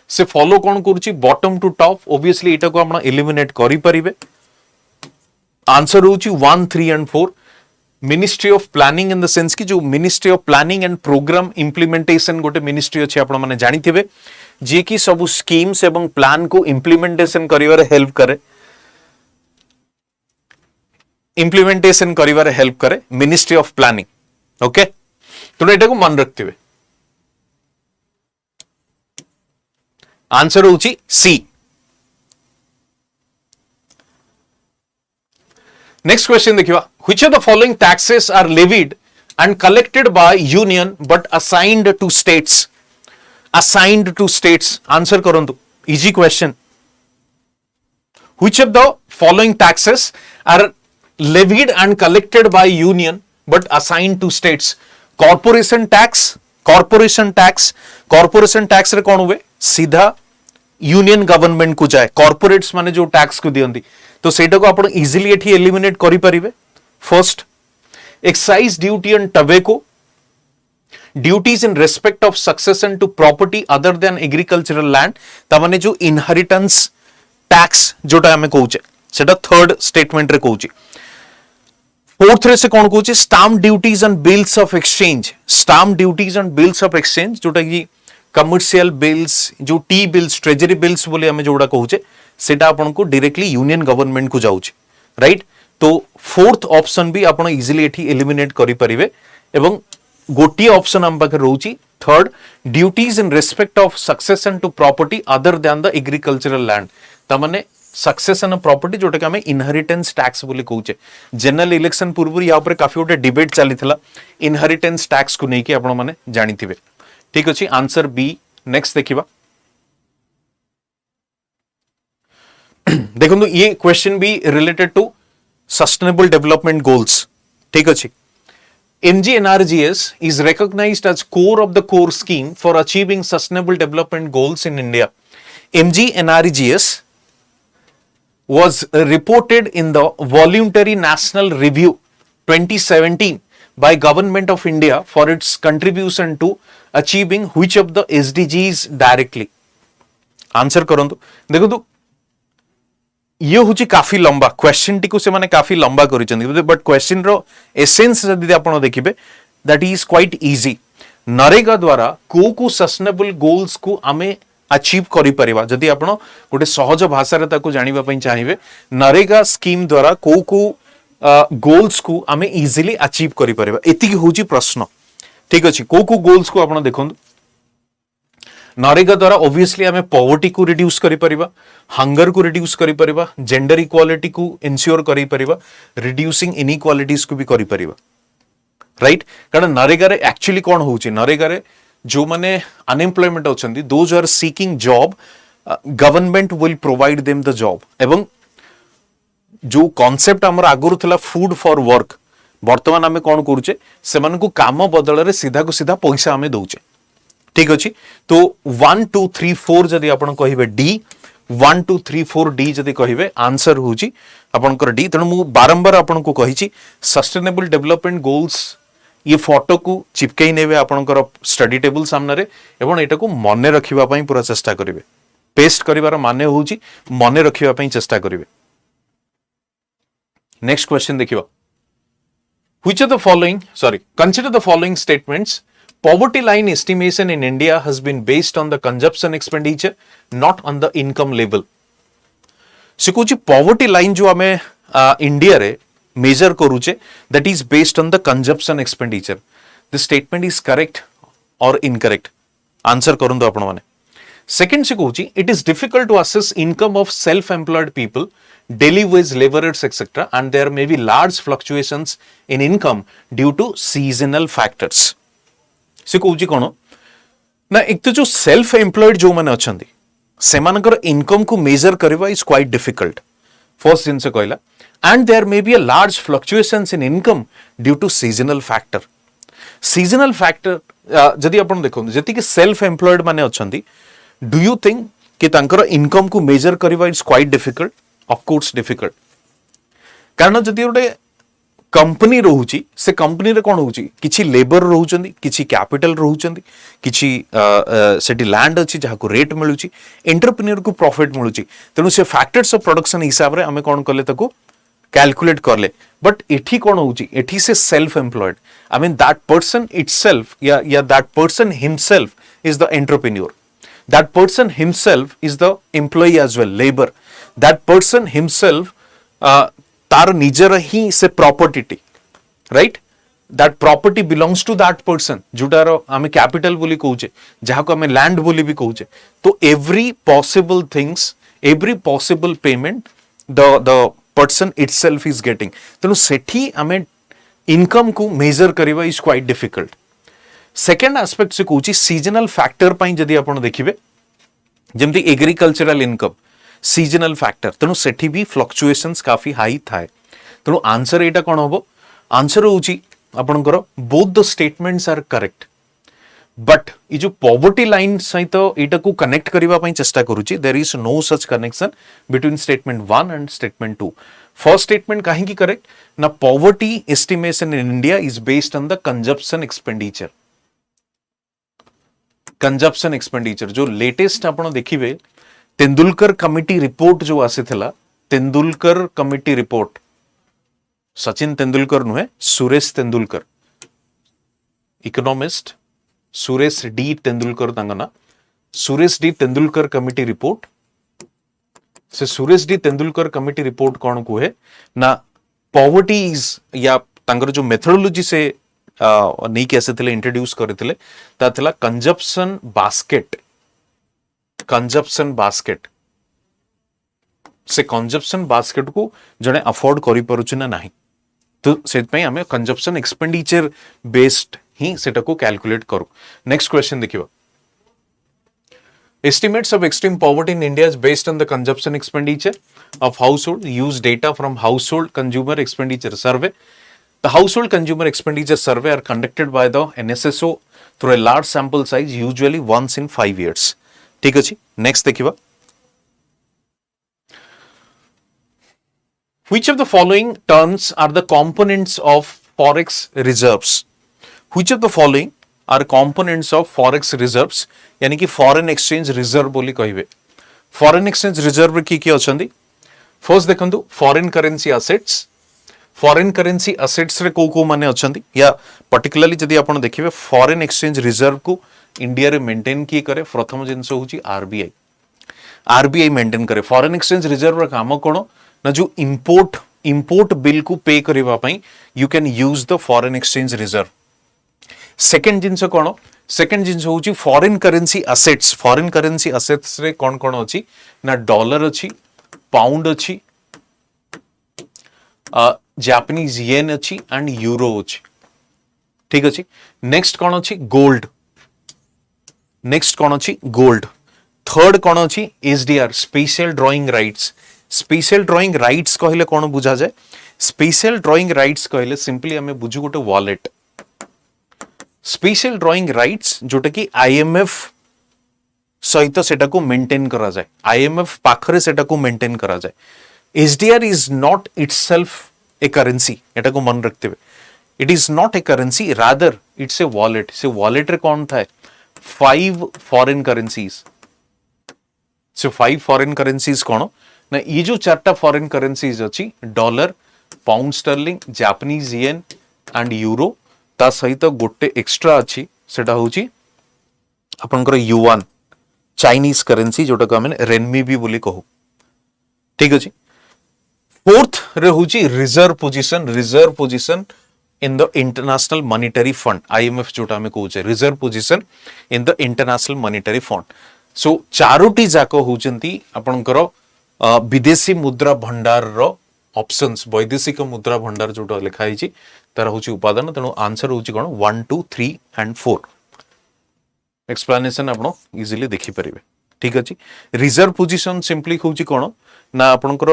से फॉलो कौन करूची, बॉटम टू टॉप। ऑब्वियसली एटा को आपण एलिमिनेट करि परिबे। आंसर होची 1, 3 and 4। Ministry of planning in the sense कि जो ministry of planning and programme implementation गोटे मिनिस्ट्री अछि, आपण माने जानिथिबे, जे कि सब स्कीम्स एवं प्लान को इंप्लीमेंटेशन करिवारे हेल्प करे, इंप्लीमेंटेशन करिवारे हेल्प करे मिनिस्ट्री ऑफ प्लानिंग। ओके, तो एटा को मन रखथिबे। आंसर होची सी। नेक्स्ट क्वेश्चन देखिवा, which of the following taxes are levied and collected by union but assigned to states, assigned to states. Answer करंतु, easy question. Which of the following taxes are levied and collected by union but assigned to states. Corporation tax, corporation tax, corporation tax रे कौन हुए, सीधा union government को जाए। Corporates माने जो tax को दियंती, तो सेटा को आपण इजीली एठी एलिमिनेट करि परिबे। First, excise duty on tobacco, duties in respect of succession to property other than agricultural land, ता माने जो इनहेरिटेंस टैक्स जोटा हमें कहूचे सेटा थर्ड स्टेटमेंट रे कहूची। फोर्थ रे से कौन कहूचे, stamp duties on bills of exchange, stamp duties on bills of exchange जोटा कि कमर्शियल बिल्स, जो टी बिल्स, ट्रेजरी बिल्स बोले हमें जोड़ा कहूचे, सेटा आपन को डायरेक्टली यूनियन गवर्नमेंट को जाउचे, राइट। तो फोर्थ ऑप्शन भी आपण इजीली एठी एलिमिनेट करि परिबे। एवं गोटी ऑप्शन हम पाखे रहउची third, duties in respect of succession to property other than the agricultural land, ता माने सक्सेशन ऑफ प्रॉपर्टी जोटा कि हमें इनहेरिटेंस टैक्स बोले कहूचे। जनरल इलेक्शन पूर्व या ऊपर काफी गोटे डिबेट चलीथिला इनहेरिटेंस टैक्स को लेके, आपण माने जानिथिबे। ठीक अछि, आंसर बी। नेक्स्ट देखिबा, देखो ये क्वेश्चन भी related to sustainable development goals. ठीक अछि। MGNRGS is recognized as core of the core scheme for achieving sustainable development goals in India. MGNRGS was reported in the Voluntary National Review 2017 by Government of India for its contribution to achieving which of the SDGs directly. Answer करंतु। देखो ये हूँ काफी लंबा question T को से माने काफी लंबा करिसेंती, बट क्वेश्चन रो एसेंस जदि आपण देखिबे that is quite easy. NREGA द्वारा को सस्टेनेबल गोल्स को आमे अचीव करि परिबा, जदि आपण गोटे सहज भाषा रे ताको जानिबा पई चाहिबे, नरेगा स्कीम द्वारा को गोल्स को आम इजिली अचीव करि परिबा एतिकी होची प्रश्न ठीक अछि को गोल्स को आपण देखंतु नरेगा द्वारा ऑब्वियसली आम पॉवर्टी को रिड्यूस करि परिबा हंगर को रिड्यूस करि परिबा जेंडर इक्वालिटी को इंश्योर करि परिबा रिड्यूसिंग इनइक्वालिटीज को भी करि परिबा राइट कारण नरेगा रे एक्चुअली कोन होची नरेगा रे जो माने अनएम्प्लॉयमेंट अछंती those are seeking job government will provide them the job एवं जो कॉन्सेप्ट हमर आगुरु थला फूड फॉर वर्क वर्तमान आमे कोन करूचे सेमान को काम बदल रे सीधा को सीधा पैसा आमे दउचे ठीक अछि तो 1 2 3 4 जदि आपण कहिबे डी 1 2 3 4 डी जदि कहिबे आंसर होची आपनकर डी तण मु बारंबार आपण को कहिची सस्टेनेबल डेवलपमेंट गोल्स ये फोटो को चिपकई नेबे आपनकर स्टडी टेबल सामने रे एवं एटा को मने रखिबा पई पूरा चेष्टा करिवे पेस्ट करिवार माने होची मने रखिबा पई चेष्टा करिवे नेक्स्ट क्वेश्चन देखिबा which of the following consider the following statements poverty line estimation in India has been based on the consumption expenditure not on the income level से कुछ poverty line जो हमें इंडिया रे मेजर करूचे that is based on the consumption expenditure the statement is correct or incorrect answer करन दो आपण माने सेकंड से कहूची it is difficult to assess income of self employed people daily wage laborers etc and there may be large fluctuations in income due to seasonal factors से कहूची कोन ना एक तो जो सेल्फ एम्प्लॉयड जो माने अछंती सेमानकर इनकम को मेजर करबा इज क्वाइट डिफिकल्ट फर्स्ट दिन से कहला and there may be a large fluctuations in income due to seasonal factor जदि आपण देखो जति कि सेल्फ एम्प्लॉयड माने अछंती डू यू थिंक कि तांकर इनकम को मेजर करबा is quite difficult of course difficult कारण जदि गोटे कंपनी रहूची से कंपनी रे कोन होची किछि लेबर रहउचंदी किछि कैपिटल रहउचंदी किछि सेठी लैंड अछि जहा को रेट मिलुची एंटरप्रेन्योर को प्रॉफिट मिलुची तेनु से फैक्टर्स ऑफ प्रोडक्शन हिसाब रे हमें कोन करले ताको कैलकुलेट करले बट एठी कोन होची एठी से self employed I mean that person itself या that person himself is the entrepreneur that person himself is the employee as well labour that person himself तार निजर ही से property right that property belongs to that person जोटार आमे capital बोली कहूचे जहा को आमे लैंड बोली भी कहूचे तो every possible things every possible payment the person itself is getting तेनु सेठी आमे इनकम को मेजर करबा is quite difficult second aspect से कहूची सीजनल फैक्टर पई जदी आपण देखिबे जेमती एग्रीकल्चरल इनकम सीजनल फैक्टर तेणु सेठी भी फ्लक्चुएशंस काफी हाई थाए तेणु आंसर एटा कोन होबो आंसर होउची आपनकर both the statements are correct but ई जो पॉवर्टी लाइन सहित एटा को कनेक्ट करिवा पई चेष्टा करूची there is no such connection between statement 1 and statement 2 first statement काहे की करेक्ट ना poverty estimation in India is based on the consumption expenditure जो लेटेस्ट आपण देखिबे तेंदुलकर कमिटी रिपोर्ट जो आसीथिला तेंदुलकर कमिटी रिपोर्ट सचिन तेंदुलकर नुहे सुरेश तेंदुलकर इकोनॉमिस्ट सुरेश डी तेंदुलकर तांगना Suresh D Tendulkar committee report से Suresh D Tendulkar committee report कौन कुहे ना पॉवर्टी इज या तांगर जो मेथोडोलॉजी से नहीं के आसीथिले इंट्रोड्यूस करथिले ता थिला कंजप्शन बास्केट से कंजप्शन बास्केट को जने अफोर्ड करि परुछ ना नाही तो सेत पई हमें कंजप्शन एक्सपेंडिचर बेस्ड ही सेटा को कैलकुलेट करू नेक्स्ट क्वेश्चन देखिबा estimates of extreme poverty in India is based on the consumption expenditure of household use data from household consumer expenditure survey the household consumer expenditure survey are conducted by the NSSO through a large sample size usually once in 5 years ठीक अछि next देखिबा which of the following terms are the components of forex reserves which of the following are components of forex reserves यानी कि foreign exchange reserve बोली कहिबे foreign exchange reserve की अछंदी first देखंतु foreign currency assets रे को माने अछंदी या पर्टिकुलरली जदी आपण देखिबे फॉरेन एक्सचेंज रिजर्व को इंडिया रे मेंटेन की करे प्रथम जिंस होची आरबीआई मेंटेन करे फॉरेन एक्सचेंज रिजर्व रा काम कोन ना जो इंपोर्ट बिल को पे करबा पई you can use the foreign exchange reserve. Second जिंस कोन, सेकंड जिंस होची foreign currency assets. Foreign currency assets रे कोन कोन अछि ना डॉलर अछि, पाउंड अछि, जापानीज येन अछि एंड यूरो अछि। ठीक अछि। नेक्स्ट कोन अछि गोल्ड। नेक्स्ट कोन अछि गोल्ड। थर्ड कोन अछि SDR special drawing rights. Special drawing rights कहले कोन बुझा जाय? स्पेशल ड्राइंग राइट्स कहले सिंपली हमें बुझु गोटे वॉलेट। स्पेशल ड्राइंग राइट्स जोटा कि आईएमएफ सहित सेटा को मेंटेन करा जाए, आईएमएफ पाखरे सेटा को मेंटेन करा जाए। SDR is not itself A currency, एटा को मन रखते हुए it is not a currency, rather it's a wallet. से वॉलेट रे कौन था 5 फॉरेन करेंसीज। से 5 फॉरेन करेंसीज कौन ना ये जो 4टा फॉरेन करेंसीज अच्छी dollar, pound sterling, Japanese yen and euro, ता सहित गोटे एक्स्ट्रा अच्छी सेटा होची आपनकर युआन चाइनीज करेंसी जोटा को हमें रेनमी भी बोली कहू। ठीक अछि। फोर्थ रे होची reserve position. Reserve position in the international monetary fund, IMF जोटा हमें कहू छे reserve position in the international monetary fund. So चारोटी जाको होचंती आपनकर विदेशी मुद्रा भंडार रो ऑप्शंस। वैदेशिक मुद्रा भंडार जोटा लिखा है तार होची उपादान। तेणु आंसर होची कोन 1 2 3 एंड 4। एक्सप्लेनेशन आपण इजीली देखि परिबे। ठीक अछि। रिजर्व पोजीशन सिंपली होची कोन ना आपनकर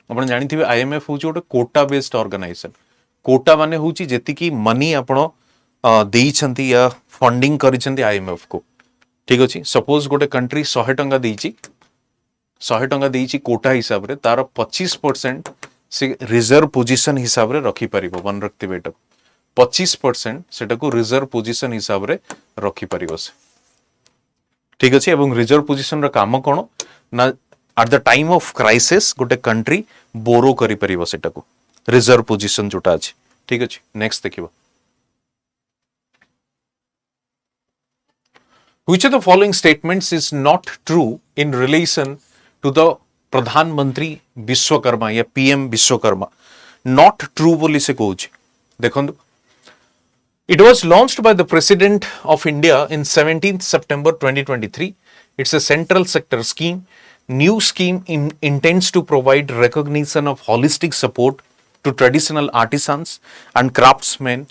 आपण जानिथिबे आईएमएफ होची गोटे कोटा बेस्ड ऑर्गेनाइजेशन। कोटा माने होची जेति की मनी आपण देई छंती या फंडिंग करि छंती आईएमएफ को। ठीक अछि। सपोज गोटे कंट्री 100 टंका देइची, 100 टंका देइची कोटा हिसाब रे, तार 25% से रिजर्व पोजीशन हिसाब रे रखी परिबो। मन रखते बेटा 25% सेटा को रिजर्व पोजीशन हिसाब रे रखी परिबो से। ठीक अछि। एवं रिजर्व पोजीशन रा काम कोन ना at the time of crisis गोटे कंट्री बोरो करि परिबो सेटा को रिजर्व पोजीशन जोटा अछि। ठीक अछि। Next देखिबो। Which of the following statements is not true in relation to the प्रधानमंत्री विश्वकर्मा या पीएम विश्वकर्मा? नॉट ट्रू बोली से कहूची देखो। It was launched by the President of India in 17th September 2023. It's a central sector scheme. New scheme intends to provide recognition of holistic support to traditional artisans and craftsmen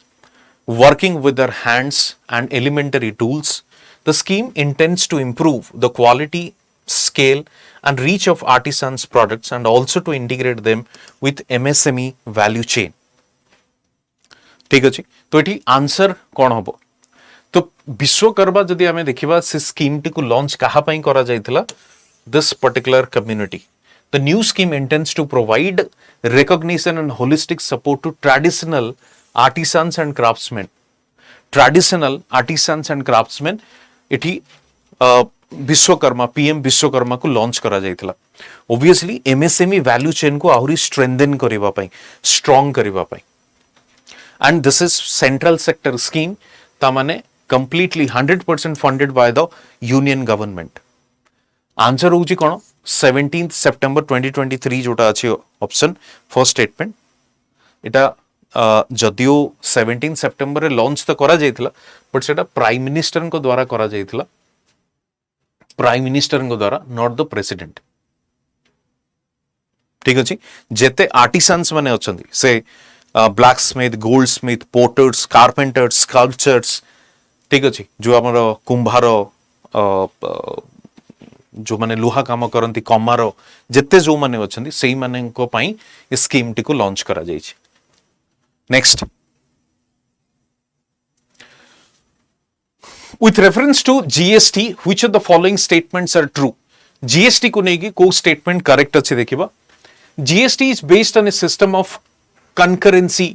working with their hands and elementary tools. The scheme intends to improve the quality, scale and reach of artisans products and also to integrate them with MSME value chain. ठीक अछि। तो एठी answer कोन हबो? तो विश्वकर्मा जदि हमें देखिबा से स्कीम टी को लॉन्च कहा पई करा जायतिला this particular community. The new scheme intends to provide recognition and holistic support to traditional artisans and craftsmen. Traditional artisans and craftsmen इठी विश्वकर्मा पीएम विश्वकर्मा को लॉन्च करा जायतिला। Obviously MSME value chain को आहुरी strengthen करिबा पई, strong करिबा पई। And this is central sector scheme, ता माने completely 100% funded by the union government. Answer होची कोन 17th September 2023 जोटा अछि ऑप्शन फर्स्ट स्टेटमेंट। एटा जदियो 17 सेप्टेम्बर रे लॉन्च तो करा जायतिला बट सेटा प्राइम मिनिस्टर को द्वारा करा जायतिला, प्राइम मिनिस्टर को द्वारा, नॉट द प्रेसिडेंट। ठीक अछि। जेते आर्टिसंस माने अछंती से black Smith, gold Smith, porters, carpenters, sculptures, ठीक अछि, जो हमर कुंभार जो माने लुहा काम करंती, कमार, जेते जो माने अछंती सेही माने को पई ए स्कीम टी को लॉन्च करा जाय छै। Next, with reference to GST, which of the following statements are true? GST को नेकी को statement correct अच्छे देखिबा। GST is based on a system of concurrency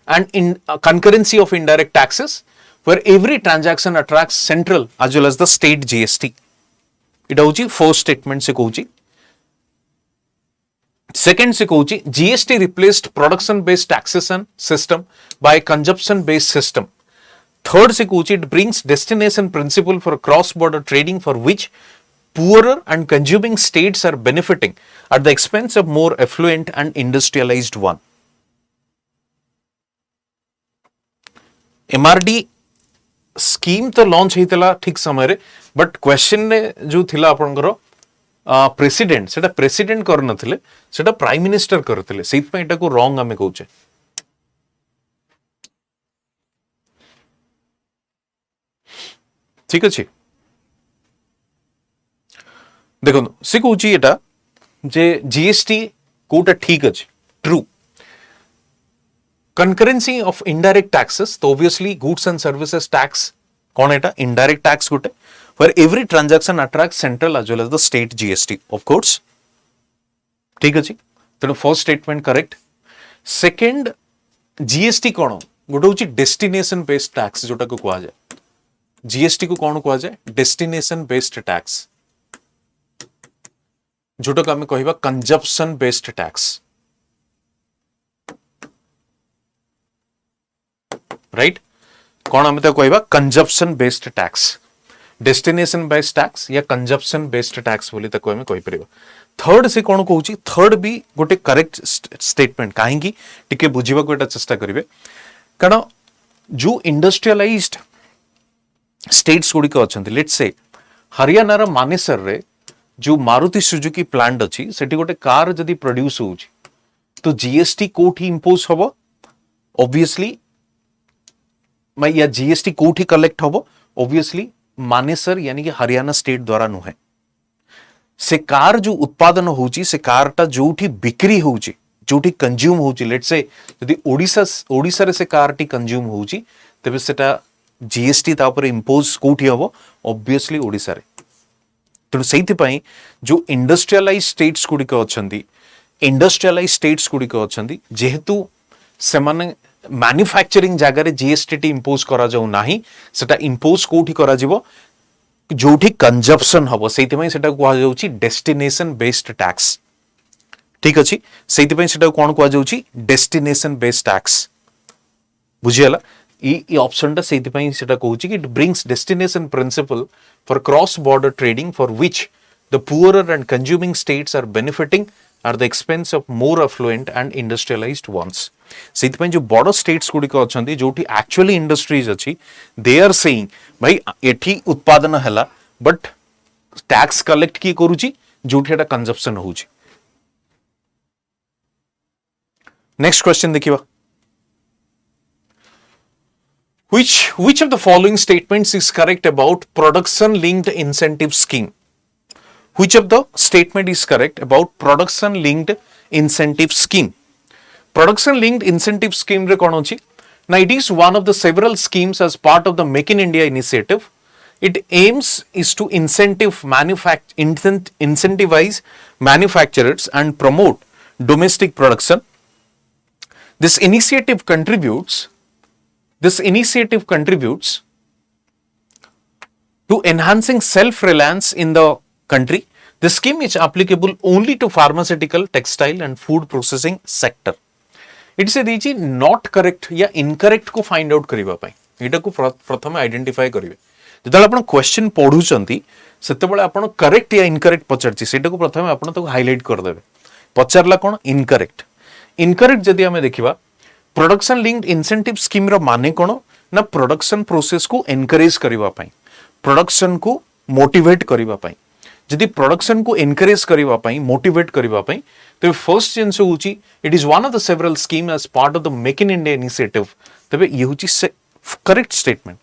and concurrency of indirect taxes, where every transaction attracts central as well as the state GST. इटा होची first statement से कहूची। Second से कहूची GST replaced production based taxation system by consumption based system. Third से कहूची it brings destination principle for cross border trading for which poorer and consuming states are benefiting at the expense of more affluent and industrialized one. MRD scheme तो launch होता ठीक समय but question ने जो थिला आपनकर president सेटा president कर नथिले सेटा प्राइम मिनिस्टर करथिले सेत पे एटा को रॉन्ग हमें कहउचे ठीक अछि देखो से कहउची एटा जे जीएसटी कोटा ठीक अछि true concurrency of indirect taxes तो obviously goods and services tax कौन है indirect tax Gute where every transaction attracts central as well as the state GST of course ठीक अछि तेणु first statement correct second GST कौन गुटे होची destination based tax जोटा को कहा जाए GST को कौन कहा जाए destination based tax जोटा को हमें कहिबा consumption based tax राइट कौन हमें कहवा consumption based tax destination based tax या कंजप्शन बेस्ड टैक्स बोली ताको हमें कहि परिबा थर्ड से कौन कहूची थर्ड भी गोटे करेक्ट स्टेटमेंट काहेकि टिके बुझिबा को एटा चेष्टा करिवे कारण जो इंडस्ट्रियलाइज्ड स्टेट्स गुडी को अछंती लेट्स से हरियाणा रा मानेसर रे जो मारुति सुजुकी प्लांट अछि सेठी गोटे कार जदी प्रोड्यूस होउची तो जीएसटी कोठी इंपोज होबो ऑब्वियसली या जीएसटी कोठी कलेक्ट होबो ऑब्वियसली मानेसर यानी कि हरियाणा स्टेट द्वारा नुहे से कार जो उत्पादन होउची से कारटा जोठी बिक्री होउची जोठी कंज्यूम होउची लेट्स से यदि ओडिसा रे से कारटी कंज्यूम होउची तबे सेटा जीएसटी ता ऊपर इंपोज कोठी होबो ऑब्वियसली ओडिसा रे तेणु सेति पई जो इंडस्ट्रियलाइज स्टेट्स गुडी को अछंती इंडस्ट्रियलाइज स्टेट्स गुडी को अछंती जेहेतु से माने मैन्युफैक्चरिंग जगह जीएसटी इंपोज करा जाऊ नाही सेटा इंपोज कोठी करा जिवो जोठी कंजप्शन हबो सेति पई सेटा कुआ जाउची डेस्टिनेशन बेस्ड टैक्स ठीक अछि सेति पई सेटा कोन कुआ जाउची डेस्टिनेशन बेस्ड टैक्स बुझियला ई ऑप्शन टा सेति पई सेटा कहउची कि it brings destination principle for cross border trading for which the poorer and consuming states are benefiting at the expense of more affluent and industrialized ones. सेति पई जो बड़ स्टेट्स गुडी को अछंती जोठी एक्चुअली इंडस्ट्रीज अछि दे आर सेइंग भाई एठी उत्पादन हला बट टैक्स कलेक्ट की करूची जोठी एटा कंजप्शन होउची नेक्स्ट क्वेश्चन देखिबा which of the following statements is correct about production linked incentive scheme Which of the statement is correct about production linked incentive scheme? Production linked incentive scheme re kon hochi? Now it is one of the several schemes as part of the Make in India initiative. It aims is to incentivize manufacturers and promote domestic production. This initiative contributes to enhancing self-reliance in the country. The scheme is applicable only to pharmaceutical, textile and food processing sector. It is a not correct या incorrect को find out करिबा पई एटा को प्रथम identify करिवे जदल आपण question पढुचंती सेते बेले आपण करेक्ट या इनकरेक्ट पचरची सेटा को प्रथम आपण तो हाइलाइट कर देबे पचरला कोन इनकरेक्ट जदी हमें देखिबा प्रोडक्शन लिंक्ड इंसेंटिव स्कीम रो माने कोन ना प्रोडक्शन प्रोसेस को एनकरेज करिबा पई प्रोडक्शन को मोटिवेट करिबा पई जदि प्रोडक्शन को एनकरेज करिबा पई मोटिवेट करिबा पई तो फर्स्ट जिंस होची it is one of the several scheme as part of the make in India initiative तबे ये होची करेक्ट स्टेटमेंट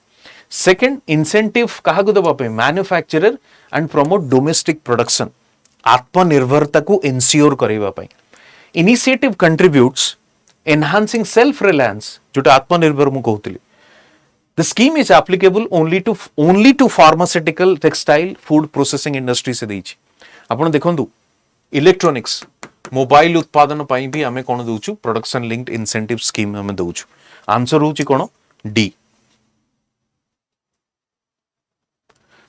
सेकंड इंसेंटिव कहा को दबा पई manufacturer and promote domestic production आत्मनिर्भरता को इंश्योर करिबा पई initiative contributes enhancing self reliance जोटा आत्मनिर्भर मु कहउतली The scheme is applicable only to pharmaceutical, textile, food processing industry से देइछि आपण देखंतु इलेक्ट्रॉनिक्स मोबाइल उत्पादन पई भी हमें कोन दउछु प्रोडक्शन लिंक्ड इंसेंटिव स्कीम हमें दउछु आंसर होछि कोन डी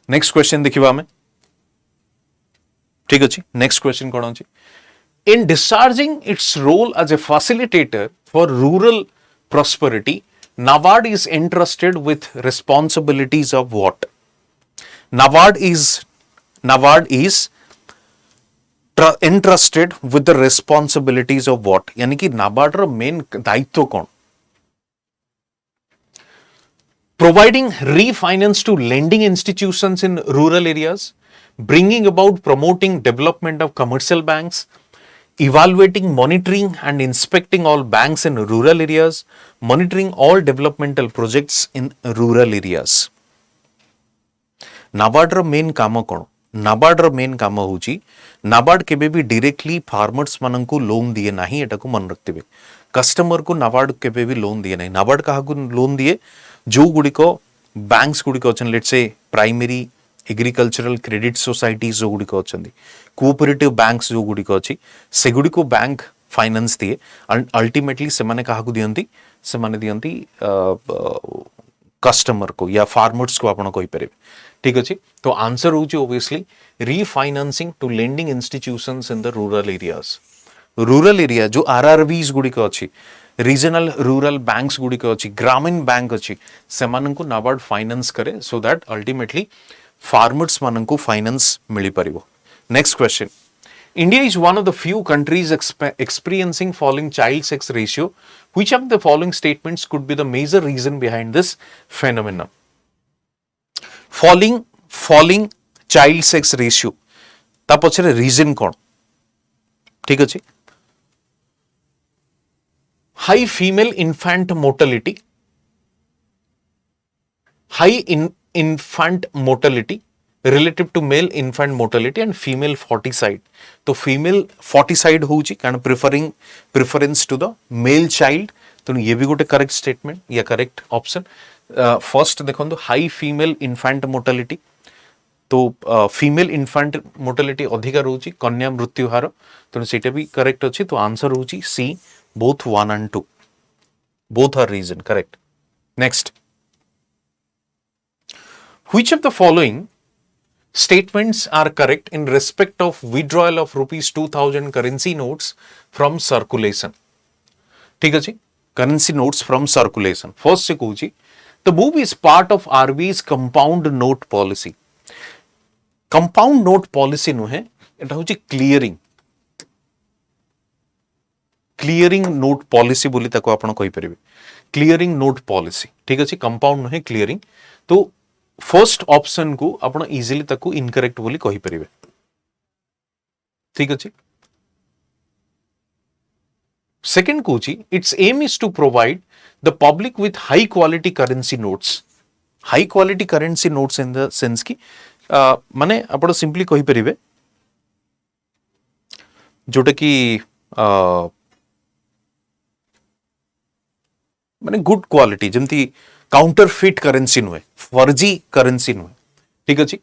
नेक्स्ट क्वेश्चन देखिबा हमें ठीक अछि नेक्स्ट क्वेश्चन कोन अछि in discharging its role as a facilitator for rural prosperity NABARD is entrusted with responsibilities of what? NABARD is NABARD is entrusted with the responsibilities of what? यानी कि NABARD रो main दायित्व कौन? Providing refinance to lending institutions in rural areas, bringing about promoting development of commercial banks, evaluating, monitoring and inspecting all banks in rural areas, monitoring all developmental projects in rural areas. NABARD रो main काम कौन? NABARD रो main काम होची NABARD केबे भी directly farmers माननकु loan दिए नाही एटा को मन रखते कस्टमर को NABARD केबे भी लोन दिए नहीं NABARD कहा को लोन दिए जो गुड़िक बैंक्स गुड़िक अच्छा let's say primary agricultural credit societies जो गुड़िक अच्छा कोऑपरेटिव बैंक्स जो गुड़िक अच्छी से गुड़िक बैंक फाइनेंस दिए अल्टीमेटली से माने कहा को दियंती से माने दियंती कस्टमर को या फार्मर्स को आपण कहि परिबे ठीक अछि तो आंसर होची obviously refinancing to lending institutions in the rural area जो आरआरबीज गुड़िक अच्छी रीजनल रूरल बैंक्स गुड़िक अच्छी ग्रामीण बैंक अच्छी से माननकु NABARD फाइनेंस करे सो दैट अल्टीमेटली फार्मर्स माननकु फाइनेंस मिली परिबो next question India is one of the few countries experiencing falling child sex ratio. Which of the following statements could be the major reason behind this phenomenon? Falling child sex ratio. ता पछरे reason कौन? ठीक अछि? High female infant mortality. High infant mortality relative to male infant mortality and female foeticide. तो female foeticide होची कारण preference to the male child तो ये भी गोटे करेक्ट स्टेटमेंट या करेक्ट ऑप्शन फर्स्ट देखो हाई फीमेल इन्फांट मोर्टालिटी तो फीमेल इन्फांट मोर्टालिटी अधिक रोची कन्या मृत्यु हार तो सेटा भी करेक्ट अच्छी तो आंसर होची C both 1 and 2 both are reason correct. Next, which of the following statements are correct in respect of withdrawal of rupees 2000 currency notes from circulation? ठीक है जी currency notes from circulation. First से कहूँ the move is part of RBI's compound note policy. Compound note policy नुहे एटा होची clearing note policy बोली ताको आपण कहि परिबे क्लियरिंग नोट पॉलिसी ठीक अछि कंपाउंड नुहे क्लियरिंग तो फर्स्ट ऑप्शन को आपण इजीली ताको इनकरेक्ट बोली कहि परिबे ठीक अछि सेकंड कोची its aim is to provide the public with high quality currency notes in the sense की माने आपण सिंपली कहि परिबे जोटा की माने गुड क्वालिटी जमती काउंटरफिट करेंसी नुहे फर्जी करेंसी नुहे ठीक अछि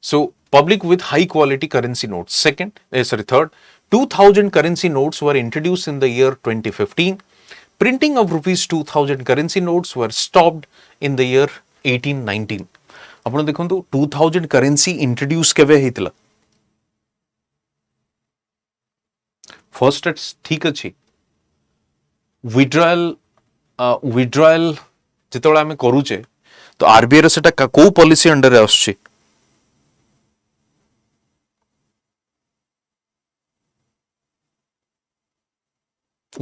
so public with high quality currency notes third 2000 currency notes were introduced in the year 2015 printing of rupees 2000 currency notes were stopped in the year 1819 आपण देखंतु 2000 करेंसी इंट्रोड्यूस केबे हेतला first ठीक अछि विड्रॉयल जितोला हमें करूचे तो आरबीआई रो सेटा को पॉलिसी अंडर आछी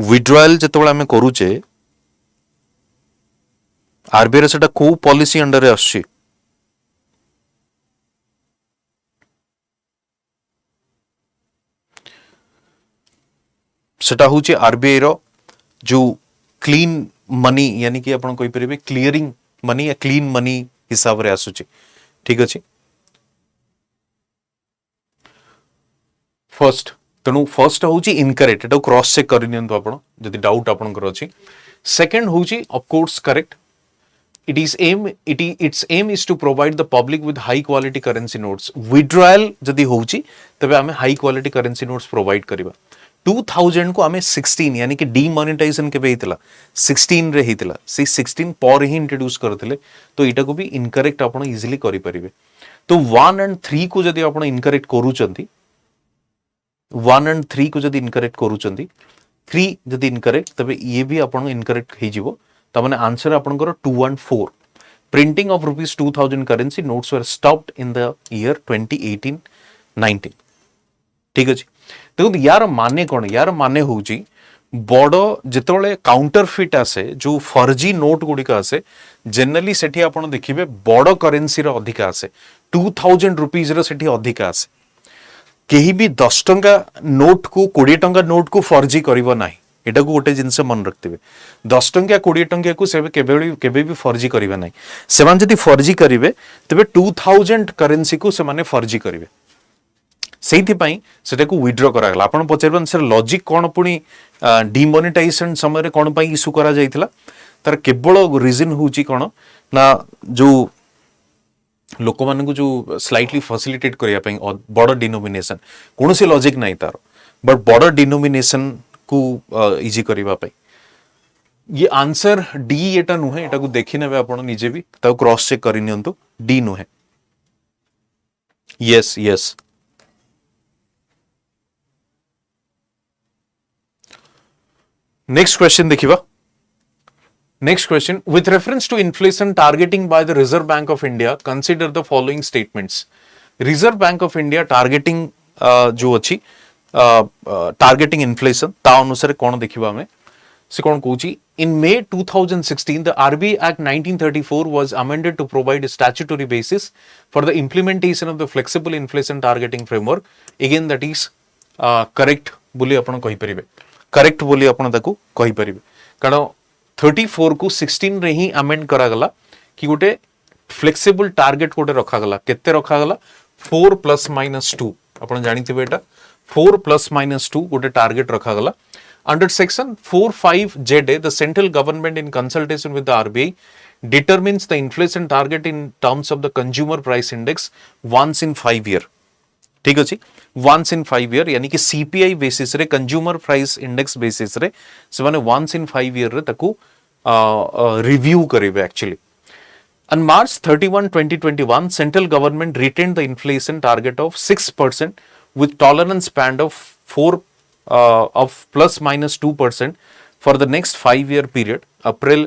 विड्रॉयल जितोला हमें करूचे आरबीआई रो सेटा को पॉलिसी अंडर आछी सेटा होची आरबीआई रो जो क्लीन मनी यानी कि आपण कोइ परिबे क्लियरिंग मनी या क्लीन मनी हिसाब रे आसुची ठीक अछि फर्स्ट तनु फर्स्ट होची इनकरेक्ट एटा क्रॉस चेक करि नियंतु आपण जदि डाउट आपण कर अछि सेकंड होची of course correct its aim is to provide the public with high quality currency notes withdrawal जदि होची तबे हमें high quality currency notes provide करिबा 2000 को हमें 16 यानी कि डीमोनेटाइजेशन केबे हितला 16 रे हितला से 16 पर ही इंट्रोड्यूस करथिले तो एटा को भी इनकरेक्ट आपण इजीली करि परिबे तो 1 and 3 को जदि आपण इनकरेक्ट करूचंती 1 and 3 को जदि इनकरेक्ट करूचंती 3 जदि इनकरेक्ट तबे ये भी आपण इनकरेक्ट हे जिवो त माने आंसर आपनकर 2 and 4 Printing of rupees 2000 currency notes were stopped in the year 2018-19. ठीक अछि देखो यार माने कोन यार माने होउची बड़ जेतोले काउंटरफिट आसे जो फर्जी नोट गुड़िक आसे जनरली सेठी आपण देखिबे बड़ करेन्सी रो अधिक आसे 2000 रुपीज रो सेठी अधिक आसे केही भी 10 टंका नोट को 20 टंका नोट को फर्जी करिवो नाही एटा को गोटे जिनसे मन रखथिबे 10 टंका 20 टंका को सेबे केबे भी फर्जी करिवे नाही सेमान जदी फर्जी करिवे तबे 2000 करेन्सी को सेमाने फर्जी करिवे सेइथिपाई सेटाको विड्रॉ करा गला आपण पचरबन सर लॉजिक कोन पुनी डिमोनेटाइजेशन समय रे कोन पई इशू करा जाइतिला तार केवल रीजन होउची कोन ना जो लोक मान को जो स्लाइटली फैसिलिटेट करिया पई बड़ डिनोमिनेशन कोनोसी लॉजिक नाही तार बट बड़ डिनोमिनेशन को इजी करिवा पई ये आंसर डी एटा नुहे एटा को देखि नेबे आपण निजे भी ता क्रॉस चेक करि नियंतु डी नुहे यस यस Next question देखिबा Next question with reference to inflation targeting by the Reserve Bank of India consider the following statements Reserve Bank of India targeting जो अछि targeting inflation ता अनुसार कोन देखिबा हमें से कोन कहूची in May 2016 the RBI Act 1934 was amended to provide a statutory basis for the implementation of the flexible inflation targeting framework again that is correct बोली आपण कहि परिबे करेक्ट बोली आपण ताकू कहि परिबे कारण 34 को 16 रे ही अमेंड करा गला कि गोटे फ्लेक्सिबल टारगेट गोटे रखा गला केते रखा गला 4 ± 2 आपण जानिथिबे एटा 4 ± 2 गोटे टारगेट रखा गला under section 45ZA the central government in consultation with the RBI determines the inflation target in terms of the consumer price index once in 5 year ठीक अछि once in 5 year यानी कि CPI बेसिस रे consumer price index basis रे से माने once in 5 year रे ताकू रिव्यू करिवे actually on March 31 2021 central government retained the inflation target of 6% with tolerance band of 4 of ±2% for the next 5-year period April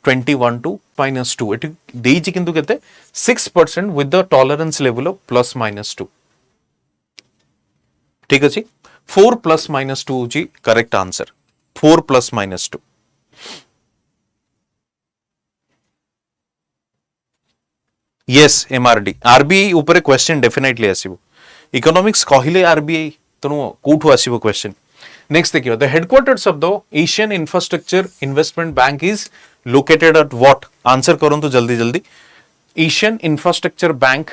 21 to -2 eighty देइछि किंतु केते 6% with the tolerance level of ±2 ठीक अछि 4 ± 2 जी correct answer 4 ± 2 yes MRD RBI ऊपर question definitely आसीबो economics कहिले RBI तनु कोठु आसीबो क्वेश्चन नेक्स्ट देखियो the headquarters of the Asian infrastructure investment bank is located at what answer करंतु जल्दी जल्दी एशियन इंफ्रास्ट्रक्चर बैंक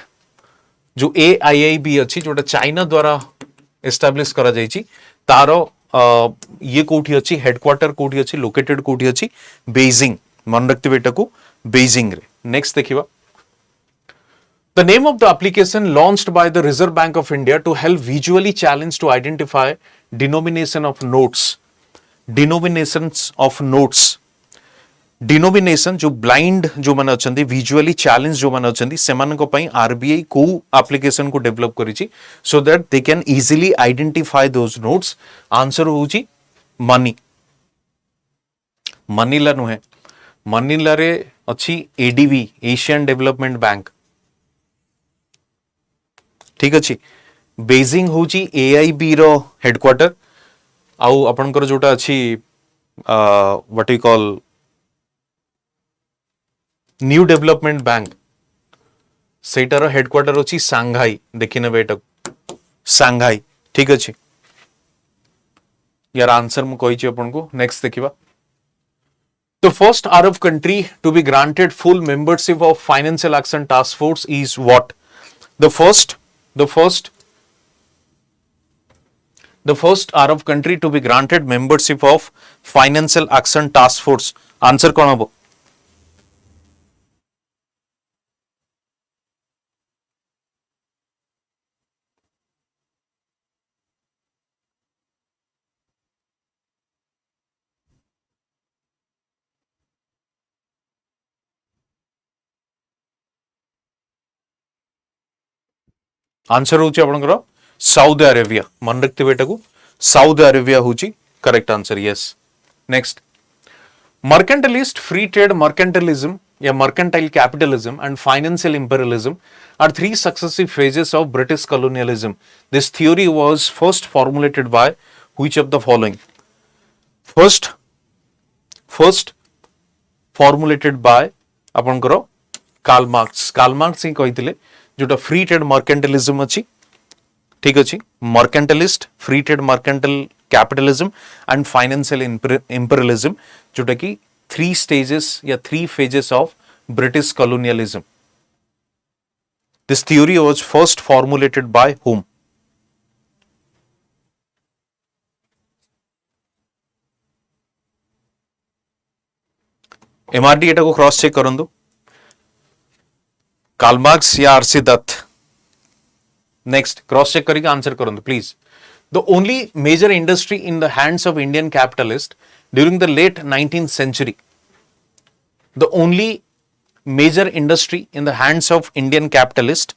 जो एआईआईबी अछि जोटा चाइना द्वारा एस्टाब्लिश करा जायछि तारो ये कोठी अछि हेडक्वार्टर कोठी अछि लोकेटेड कोठी अछि बेजिंग मन रखते बेटा को बेजिंग रे नेक्स्ट देखिबा The name of the application launched by the Reserve Bank of India to help visually challenge to identify denomination of notes. Denominations of notes. Denomination जो blind जो माने अछंती visually challenge जो माने अछंती सेमान को पई RBI को application को develop करिछि so that they can easily identify those notes. Answer होउछि money. Manila नुहे Manila रे अछि ADB Asian Development Bank. ठीक अछि बेजिंग होची एआईबी रो हेडक्वार्टर आउ आपनकर जोटा अछि what we call new development bank सेटार हेडक्वार्टर अछि सांघाई देखिने बेटा सांघाई ठीक अछि यार आंसर मु कहि छी आपन को नेक्स्ट देखिबा The first Arab country to be granted full membership of Financial Action Task Force is what? The first Arab country to be granted membership of Financial Action Task Force. Answer कौन हबो? Answer होची आपनकर Saudi Arabia मन रखते बेटा को Saudi Arabia होची correct answer yes next mercantilist free trade mercantilism या mercantile capitalism and financial imperialism are three successive phases of British colonialism. This theory was first formulated by which of the following? First formulated by ଆପଣଙ୍କର Karl Marx ही कही जोटा free trade mercantilism अच्छी ठीक अच्छी mercantilist free trade mercantile capitalism and financial imperialism जोटा कि three stages या three phases of British colonialism. This theory was first formulated by whom? MRD एटा को क्रॉस चेक करंदु. कार्ल मार्क्स या R C Dutt. Next cross check करके answer करंदु please. The only major industry in the hands of Indian capitalists during the late 19th century. The only major industry in the hands of Indian capitalist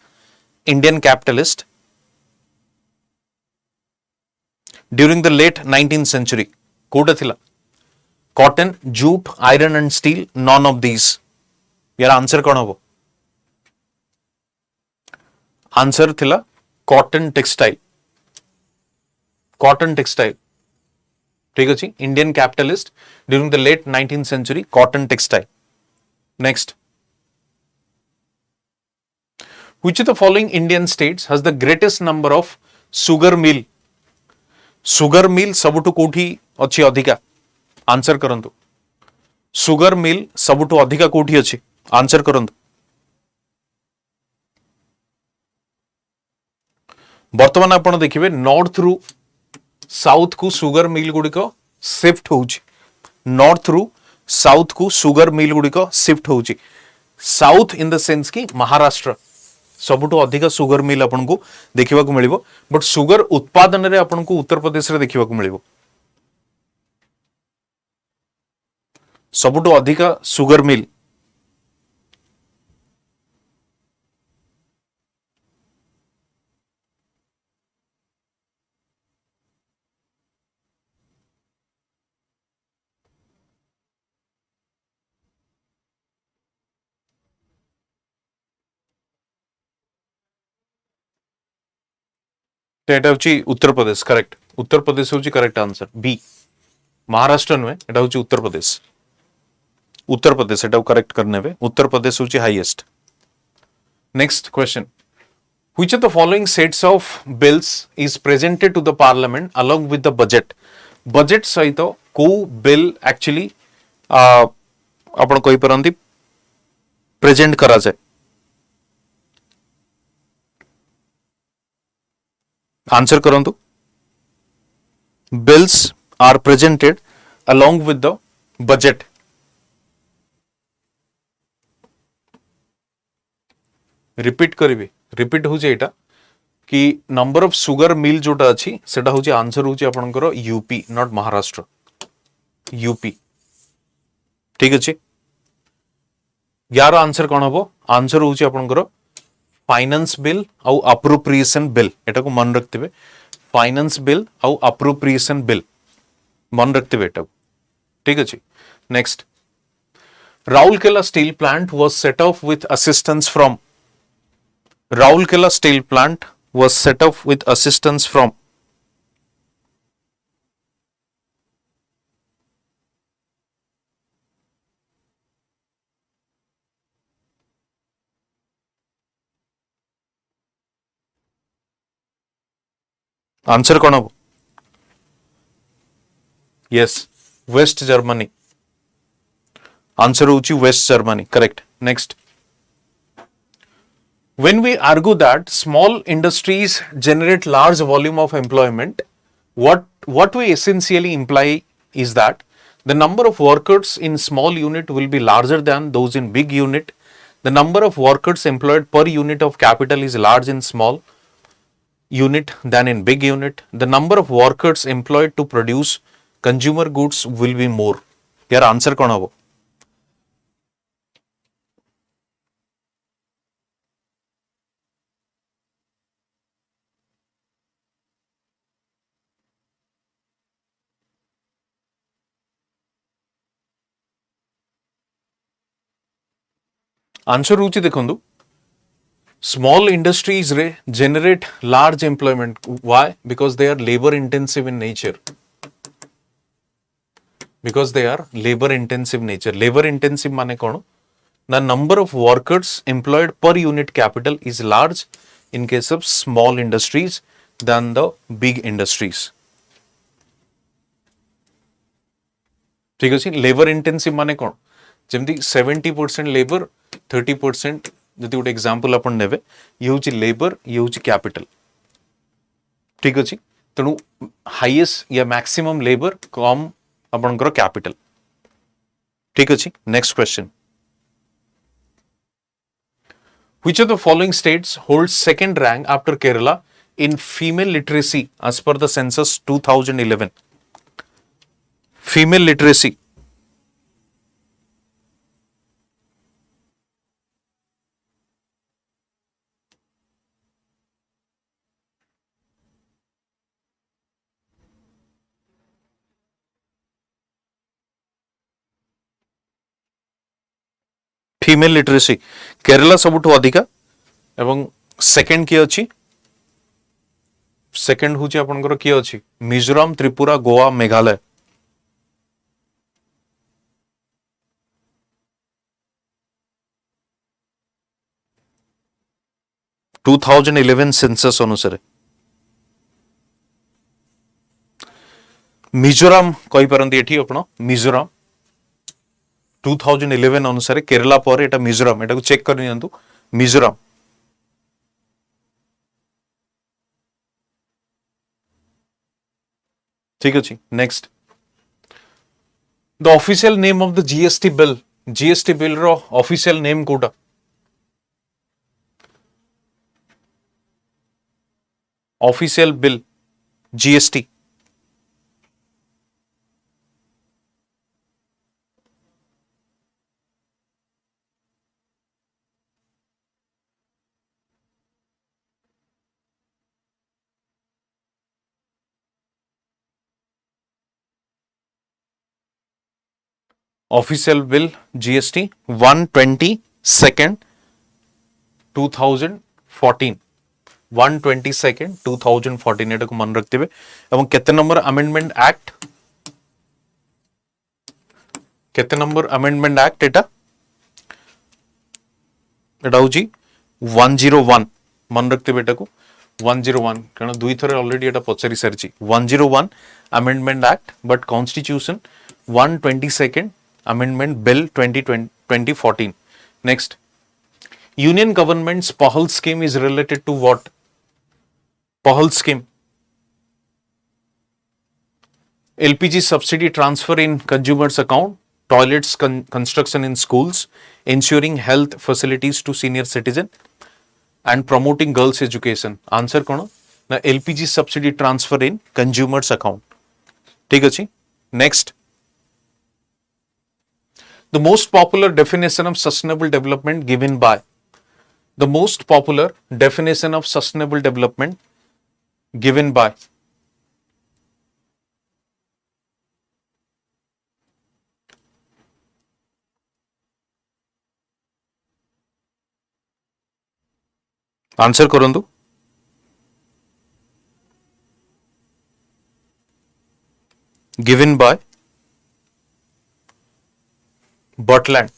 during the late 19th century. कोटा थिला cotton, jute, iron and steel, none of these. यार answer कौन हो? Answer थिला cotton textile. Cotton textile. ठीक अच्छी Indian capitalist during the late 19th century, cotton textile. Next. Which of the following Indian states has the greatest number of sugar mill? Sugar mill सबुठु कोठी अच्छी अधिका. Answer करंतु. Sugar mill सबुठु अधिका कोठी अच्छी. Answer करंतु. वर्तमान आपण देखिबे नॉर्थ रु साउथ को सुगर मिल गुड़िक शिफ्ट होउची. नॉर्थ रु साउथ को सुगर मिल गुड़िक शिफ्ट होउची. साउथ इन द सेंस कि महाराष्ट्र सबुठु अधिका सुगर मिल आपन को देखिबा को मिलिबो. बट सुगर उत्पादन रे आपन को उत्तर प्रदेश रे देखिबा को मिलिबो. सबुठु अधिका सुगर मिल तो एटा होची उत्तर प्रदेश. करेक्ट. उत्तर प्रदेश होची करेक्ट आंसर. बी महाराष्ट्र नुहे एटा होची उत्तर प्रदेश. उत्तर प्रदेश एटा करेक्ट करने पे उत्तर प्रदेश होची highest. Next question. Which of the following sets of bills is presented to the parliament along with the budget? Budget सहित को बिल एक्चुअली आपण कहि परंती प्रेजेंट करा जाए. आंसर करंतु. Bills are presented along with the budget. Repeat करिवे. Repeat होचे एटा कि नंबर ऑफ सुगर मिल जोटा अछि सेटा होचे आंसर होचे आपनकर यूपी नॉट महाराष्ट्र. यूपी. ठीक अछि. यार आंसर कोन हबो? आंसर होचे आपनकर फाइनेंस बिल और अप्रोप्रिएशन बिल. एटा को मन रखतिबे. फाइनेंस बिल और अप्रोप्रिएशन बिल मन रखतिबे एटा. ठीक अछि. Next. Rourkela steel plant was set off with assistance from. Rourkela steel plant was set up with assistance from. Answer कौन हो? Yes West Germany. आंसर होची West Germany. Correct. Next. When we argue that small industries generate large volume of employment, what we essentially imply is that the number of workers in small unit will be larger than those in big unit. The number of workers employed per unit of capital is large in small unit than in big unit. The number of workers employed to produce consumer goods will be more. यार answer कौन हो? Answer होची देखंतु small industries generate large employment. Why? Because they are labor intensive in nature. Because they are labor intensive nature. Labor intensive mane kono? The number of workers employed per unit capital is large in case of small industries than the big industries. ठीक अच्छे labour intensive माने कौन जमती 70% labour 30% जदि गोटे example अपन नेबे ये होची लेबर ये होची कैपिटल ठीक अच्छे तेणु हाईएस्ट या मैक्सिमम लेबर कम आपनकर कैपिटल ठीक अच्छे next question Which of the following states holds second rank after Kerala in female literacy as per the census 2011? Female literacy. Female literacy. Kerala सबुठु अधिका एवं सेकंड किए अछि सेकंड होची आपनकर किए अछि मिजोरम त्रिपुरा गोवा मेघालय टू 2011 सेंसस अनुसार मिजोरम कहि परंती एठी आपण मिजोरम 2011 अनुसार केरला पर एटा मिजोरम एटा को चेक कर नियंतु मिजोरम ठीक अछि next the official name of the GST bill रो ऑफिशियल नेम कोटा official bill GST official bill GST 122nd 2014 122nd 2014 एटा को मन रखते एवं केते नंबर अमेंडमेंट एक्ट केते नंबर अमेंडमेंट एक्ट एटा एटा होची 101 मन रखते बेटा को 101 कारण दुई थरे already Etah पचारि सरची 101 amendment act but constitution 122nd Amendment Bill 2014. Next, Union Government's Pahal scheme is related to what? Pahal scheme. LPG subsidy transfer in consumers' account, toilets construction in schools, ensuring health facilities to senior citizen, and promoting girls' education. Answer kono? Na LPG subsidy transfer in consumers' account. ठीक अछि? Next. The most popular definition of sustainable development given by the most popular definition of sustainable development given by answer करंतु given by Butland,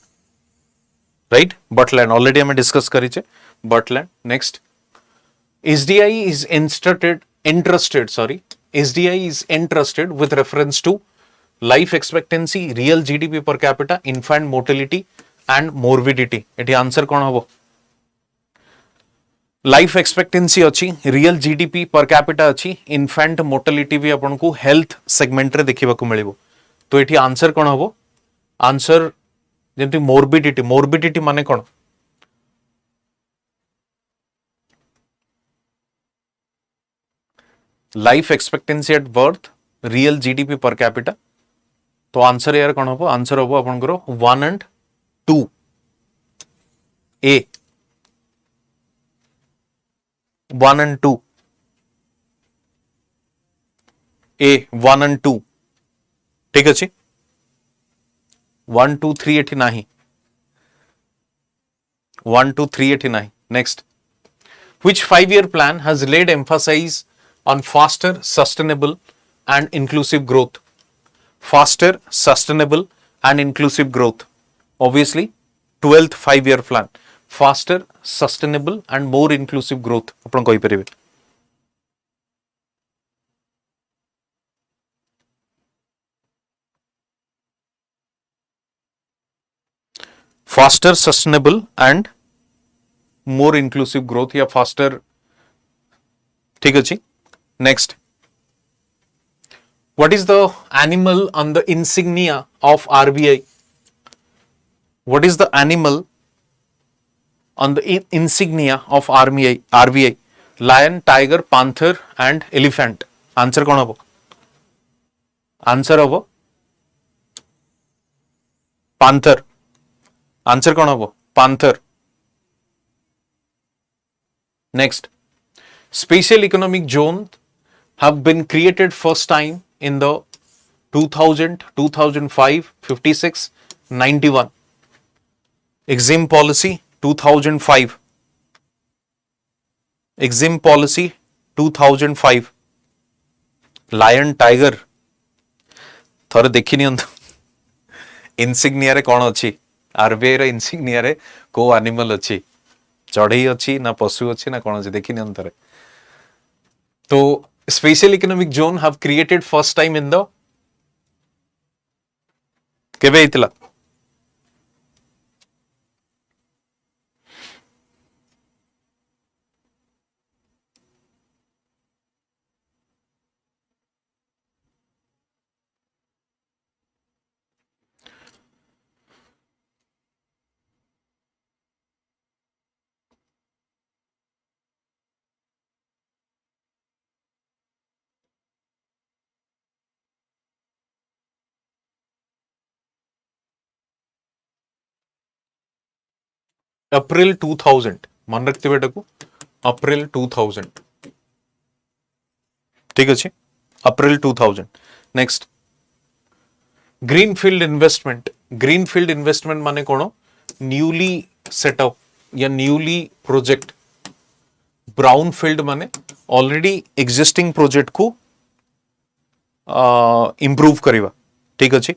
right? Butland already हमें discuss करी चे Butland. Next, SDI is entrusted with reference to life expectancy, real GDP per capita, infant mortality and morbidity. Eighty answer कौन हबो? Life expectancy अच्छी real GDP per capita अच्छी इनफैंट mortality भी अपन को health segment रे देखिबा को मिलिबो तो एठी आंसर कौन हबो आंसर जेमति मोर्बिडिटी माने कौन life expectancy at birth real GDP per capita तो आंसर यार कौन हबो आंसर हबो अपन करो 1 and 2 A 1 and 2 A 1 and 2 ठीक अच्छे 1 2 3 एठी नाही 1 to 389. Next, which 5-year plan has laid emphasis on faster, sustainable and inclusive growth? Faster, sustainable and inclusive growth. Obviously, 12th 5-year plan. Faster, sustainable and more inclusive growth. ଆପଣ କହିପାରିବେ। Faster, sustainable and more inclusive growth या faster, ठीक अछि। Next, what is the animal on the insignia of RBI? What is the animal on the insignia of RBI? Lion, tiger, panther and elephant. Answer कौन हबो? Answer हबो panther. Answer कौन हबो? Panther. Next, special economic zone have been created first time in the 2000, 2005, 56, 91. Exim policy 2005. Exim policy 2005. Lion, tiger. थोड़े देखी नहीं insignia रे कौन अच्छी आरबीआई रे इनसिग्निया रे को एनिमल अच्छी चढ़ई अच्छी ना पशु अच्छी ना कौन अच्छी देखी नहीं थोड़े तो special economic zone have created first time in the केबे हितला अप्रैल 2000 मन रखते बेटा को अप्रैल 2000 ठीक अच्छे अप्रैल 2000 नेक्स्ट ग्रीनफील्ड इन्वेस्टमेंट माने कौन न्यूली सेटअप या न्यूली प्रोजेक्ट ब्राउन फील्ड माने ऑलरेडी एग्जिस्टिंग प्रोजेक्ट को इंप्रूव करिवा ठीक अच्छे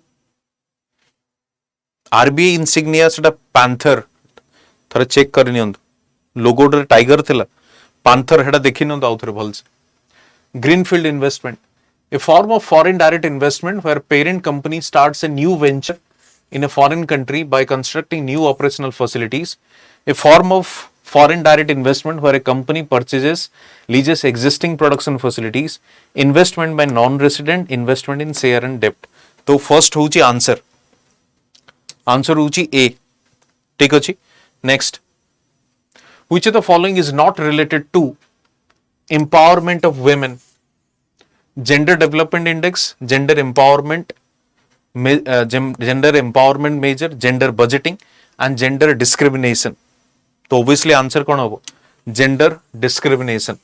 आरबीआई इनसिग्निया सेटा पैंथर थरे चेक कर नियंतु लोगो रे टाइगर थिला पैंथर हेडा देखि नियंतु आउ थरे भल से greenfield investment a form of foreign direct investment where parent company starts a new venture in a foreign country by constructing new operational facilities. A form of foreign direct investment where a company purchases, leases existing production facilities. Investment by non-resident, investment in share and debt. तो first होची answer होची A ठीक अछि next which of the following is not related to empowerment of women? Gender Development Index, Gender Empowerment Measure, Gender Budgeting and Gender Discrimination. तो obviously answer कौन होगा? Gender Discrimination.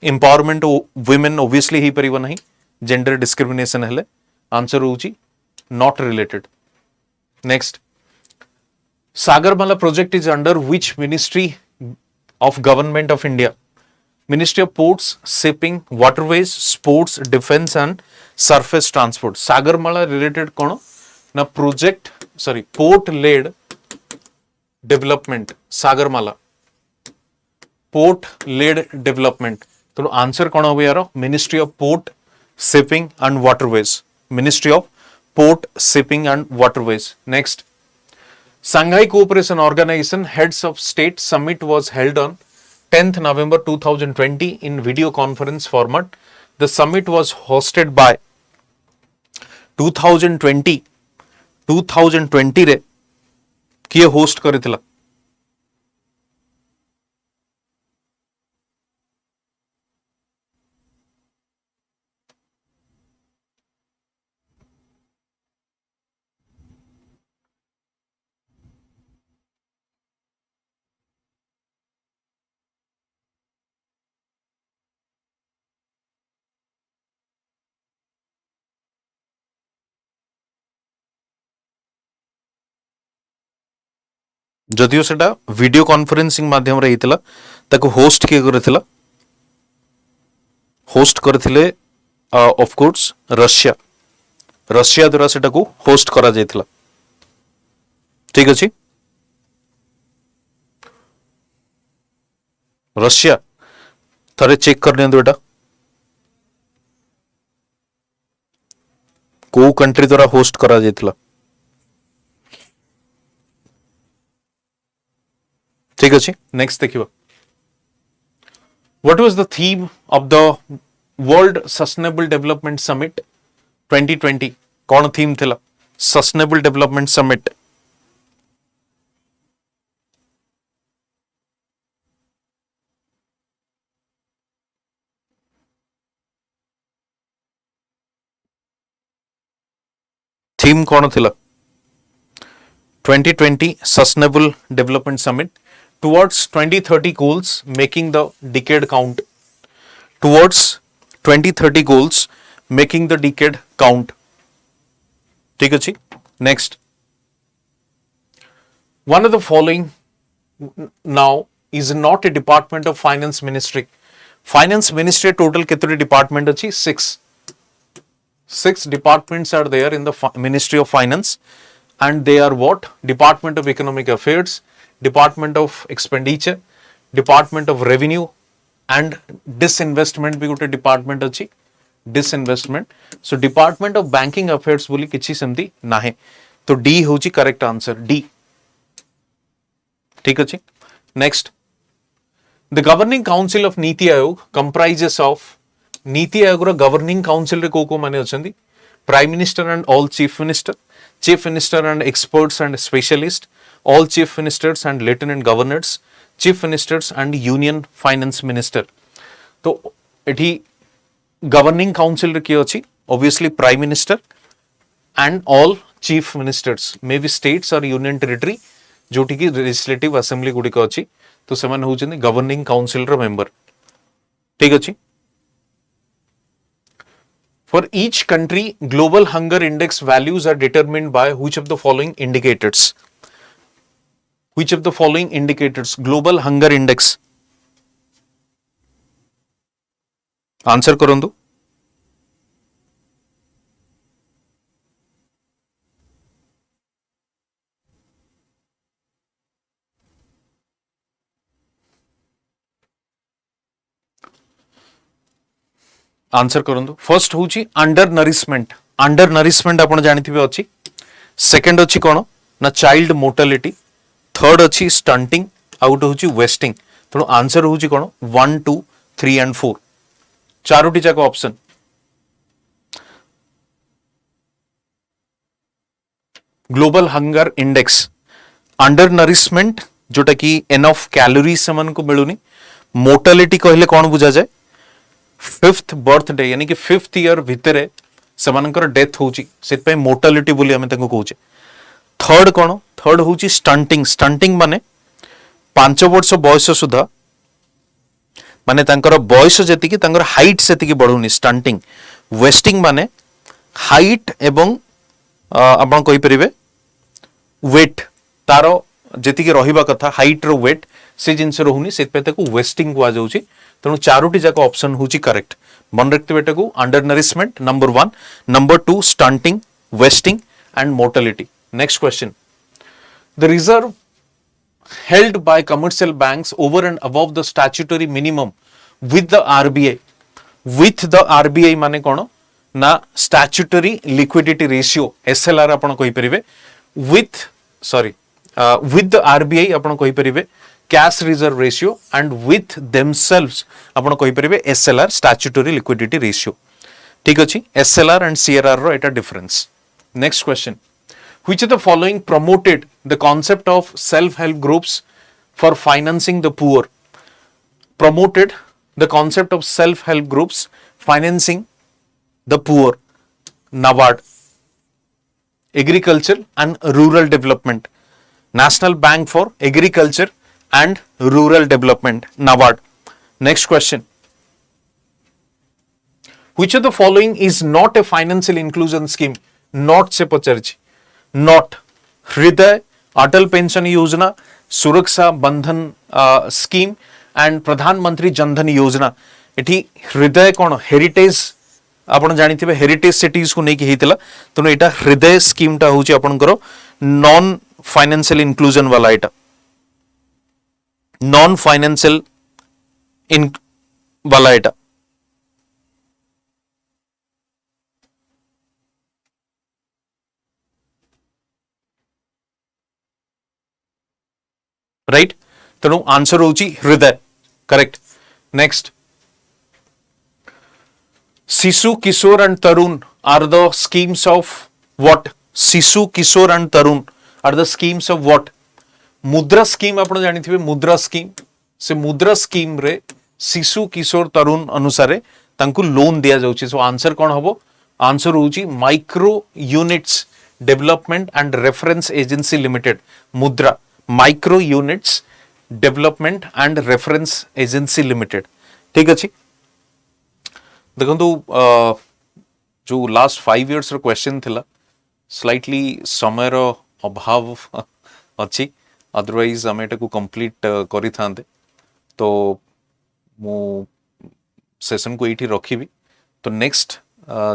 Empowerment women obviously ही परिवा नहीं. Gender Discrimination है ले. Answer होगी not related. Next, Sagarmala project is under which Ministry of Government of India? Ministry of Ports, Shipping, Waterways, Sports, Defence and Surface Transport. Sagarmala related कौन ना project port led development Sagarmala port led development. तो answer कौन होगा यारो Ministry of Port, Shipping and Waterways. Ministry of Port, Shipping and Waterways. Next, Shanghai Cooperation Organization Heads of State Summit was held on 10th November 2020 in video conference format. The summit was hosted by 2020 रे किए host करितला जदियो सेटा video conferencing माध्यम रे हितला ताको host के करथिला host करथिले of course Russia द्वारा सेटा को होस्ट करा जायथिला ठीक अछि रशिया थरे चेक कर नियंतु एटा को कंट्री द्वारा होस्ट करा जायथिला ठीक अछि नेक्स्ट देखिबा what was the theme of the world sustainable development summit 2020 कौन थीम थिला सस्टेनेबल डेवलपमेंट समिट थीम कौन थिला 2020 sustainable development summit towards 2030 goals making the decade count towards 2030 goals making the decade count ठीक अछि next one of the following now is not a department of finance ministry total keturi department achi 6 departments are there in the ministry of finance and they are what department of economic affairs Department of Expenditure, Department of Revenue and Disinvestment भी गोटे department अछि disinvestment. So Department of Banking Affairs बोली किछि सेमती नाही तो D होची correct answer D ठीक अछि next the governing council of NITI Aayog comprises of NITI Aayog row governing council रे को माने अछंती prime minister and all chief minister and experts and specialist all chief ministers and lieutenant governors, chief ministers and union finance minister. तो एठी governing council रे कियो अछि obviously prime minister and all chief ministers may be states or union territory जोठी की legislative assembly गुडी को अछि तो समान होउछन governing council रो member ठीक अछि For each country global hunger index values are determined by which of the following indicators Which of the following indicators? Global hunger index. Answer करंदु. Answer करंदु. First होची under nourishment आपण जानिथिबे अछि. Second अछि कोन ना चाइल्ड मोर्टालिटी थर्ड अच्छी स्टंटिंग आउट होची वेस्टिंग तेणु आंसर होची कोन 1 2 3 एंड 4 चारोटी जाक option global hunger index under nourishment जोटा कि एनफ कैलोरी समन को मिलुनी मोर्टालिटी कहले कोन बुझा जाए फिफ्थ बर्थडे यानी कि फिफ्थ ईयर भितरे समानकर डेथ होची सेत पे मोर्टालिटी बोली हमें तंको कहूचे थर्ड कोन थर्ड होची स्टंटिंग माने 5 वर्ष बयस सुधा माने तांकर बयस जेति कि तांकर हाइट सेति कि बढ़ुनी स्टंटिंग वेस्टिंग माने हाइट एवं आपण कहि परिबे वेट तारो जेति कि रहिबा कथा हाइट रो वेट से जिंस रहउनी सेत पे ताको वेस्टिंग कुआ जाउची तणु चारोटी जाक ऑप्शन होची करेक्ट मन रखते बेटा को under nourishment number 1 number 2 stunting wasting and mortality next question The reserve held by commercial banks over and above the statutory minimum with the RBI माने कोन ना statutory liquidity ratio SLR आपण कहि परिबे with the RBI आपण कहि परिबे cash reserve ratio and with themselves आपण कहि परिबे SLR statutory liquidity ratio ठीक अछि SLR and CRR row Etah difference next question Which of the following promoted the concept of self-help groups for financing the poor? Promoted the concept of self-help groups financing the poor. NABARD. Agriculture and Rural Development. National Bank for Agriculture and Rural Development. NABARD. Next question. Which of the following is not a financial inclusion scheme? Not se pacharchi. Not हृदय अटल pension योजना सुरक्षा बंधन scheme and प्रधानमंत्री जनधन योजना एठी हृदय कौन heritage आपण जानिथिबे हेरिटेज सिटीज को नेकी हेतिला तनो एटा हृदय स्कीम टा होची आपनकर नॉन फाइनेंशियल इंक्लूजन वाला एटा नॉन फाइनेंशियल इन वाला एटा राइट तेणु आंसर होची हृदय correct next Shishu Kishore and Tarun are the schemes of what Shishu Kishore and Tarun are the schemes of what Mudra scheme आपण जानिथिबे मुद्रा स्कीम से मुद्रा स्कीम रे शिशु किशोर तरुण अनुसार तांकु लोन दिया जाउची सो आंसर कोन हबो आंसर होची micro units development and reference agency limited Mudra micro units development and reference agency limited ठीक अच्छी देखो जो लास्ट 5 इयर्स रो क्वेश्चन थिला स्लाइटली समय रो अभाव अच्छी अदरवाइज आम एटा को कंप्लीट करि थांते तो मु सेशन को एठी रखिबी तो नेक्स्ट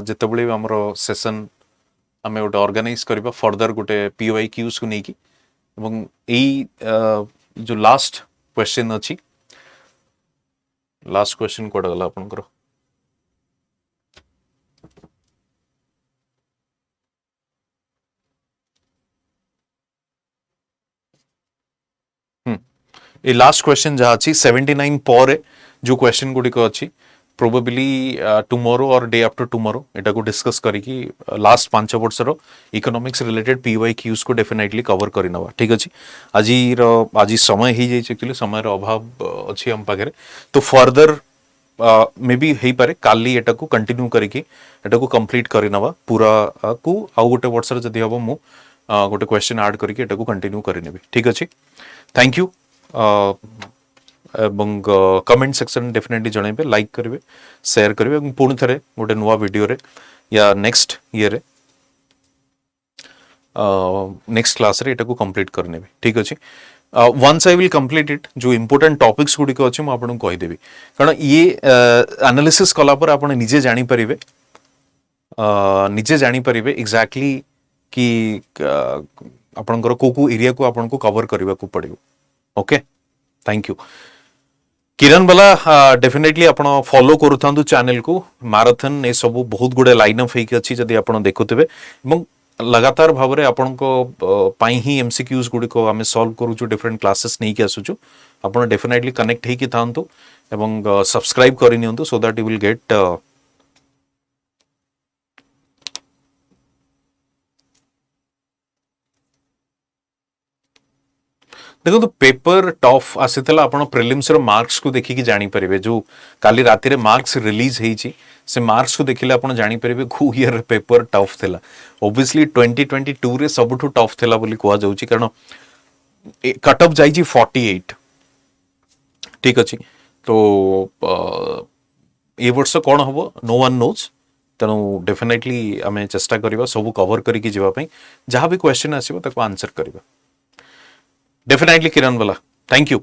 जेतेबेले हमरो सेशन आमे गोटे ऑर्गेनाइज करबा फर्दर गोटे PYQs को नेकी এবং এই जो लास्ट क्वेश्चन अच्छी लास्ट क्वेश्चन कोड गला आपनकर ए लास्ट क्वेश्चन जहाँ अच्छी 79 पर जो क्वेश्चन गुड़ी को अच्छी प्रोबेबली टुमोरो और डे आफ्टर टुमोरो एटा को डिस्कस करिकी लास्ट 5 वर्ष रो इकोनॉमिक्स रिलेटेड PYQs को डेफिनेटली कवर करि नबा ठीक अछि आज समय ही जाय एक्चुअली समय रो अभाव अछि हम पाखरे तो फर्दर मे बी हेई पारे काली एटा को कंटिन्यू करिकी एटा को कंप्लीट करि नबा पूरा को आ गोटे वर्ष जदी हबो मु गोटे क्वेश्चन ऐड करिकी एटा को कंटिन्यू करि नेबी ठीक अछि थैंक यू এবং कमेंट सेक्शन डेफिनेटली जणाइबे लाइक करिवे शेयर करिवे এবং पुणी थरे गोटे नुवा वीडियो रे या नेक्स्ट ईयर रे नेक्स्ट क्लास रे एटा को कंप्लीट करनेबे ठीक अछि once I will complete it जो इंपोर्टेंट टॉपिक्स गुडी को अछि म आपन को कहि देबी कारण ये एनालिसिस कला पर आपन निजे जानि परिबे एग्जैक्टली कि आपनकर को एरिया को आपन को कवर करबा को पड़िबो ओके थैंक यू किरण वाला डेफिनेटली आपण फॉलो करूथांतु चैनल को मैराथन ए सब बहुत गुडे लाइन अप हेकी अछि जदी आपण देखुथिबे एवं लगातार भाव रे आपण को पाई ही एमसीक्यूज गुडी को हमें सॉल्व करू जो डिफरेंट क्लासेस नै के आसुछु आपण डेफिनेटली कनेक्ट हेकी थांतु एवं सब्सक्राइब करि नियंतु so that you will get देखो तो पेपर टफ आसीतला आपण प्रिलिम्स रो मार्क्स को देखि कि जानि परिबे जो काली राति रे मार्क्स रिलीज हेई छी से मार्क्स को देखिले आपण जानि परिबे खू ईयर पेपर टफ थिला ऑब्वियसली 2022 रे सबठु टफ थिला बोली कोआ जाउची कारण कट ऑफ जाई छी 48 ठीक अछि तो ए वर्ष कोन हबो नो वन नोज तनो डेफिनेटली हमें चेष्टा करबा सब कवर करी कि जेबा पई जहां भी क्वेश्चन आसीबो ताको आंसर करबा डेफिनेटली किरण वाला थैंक यू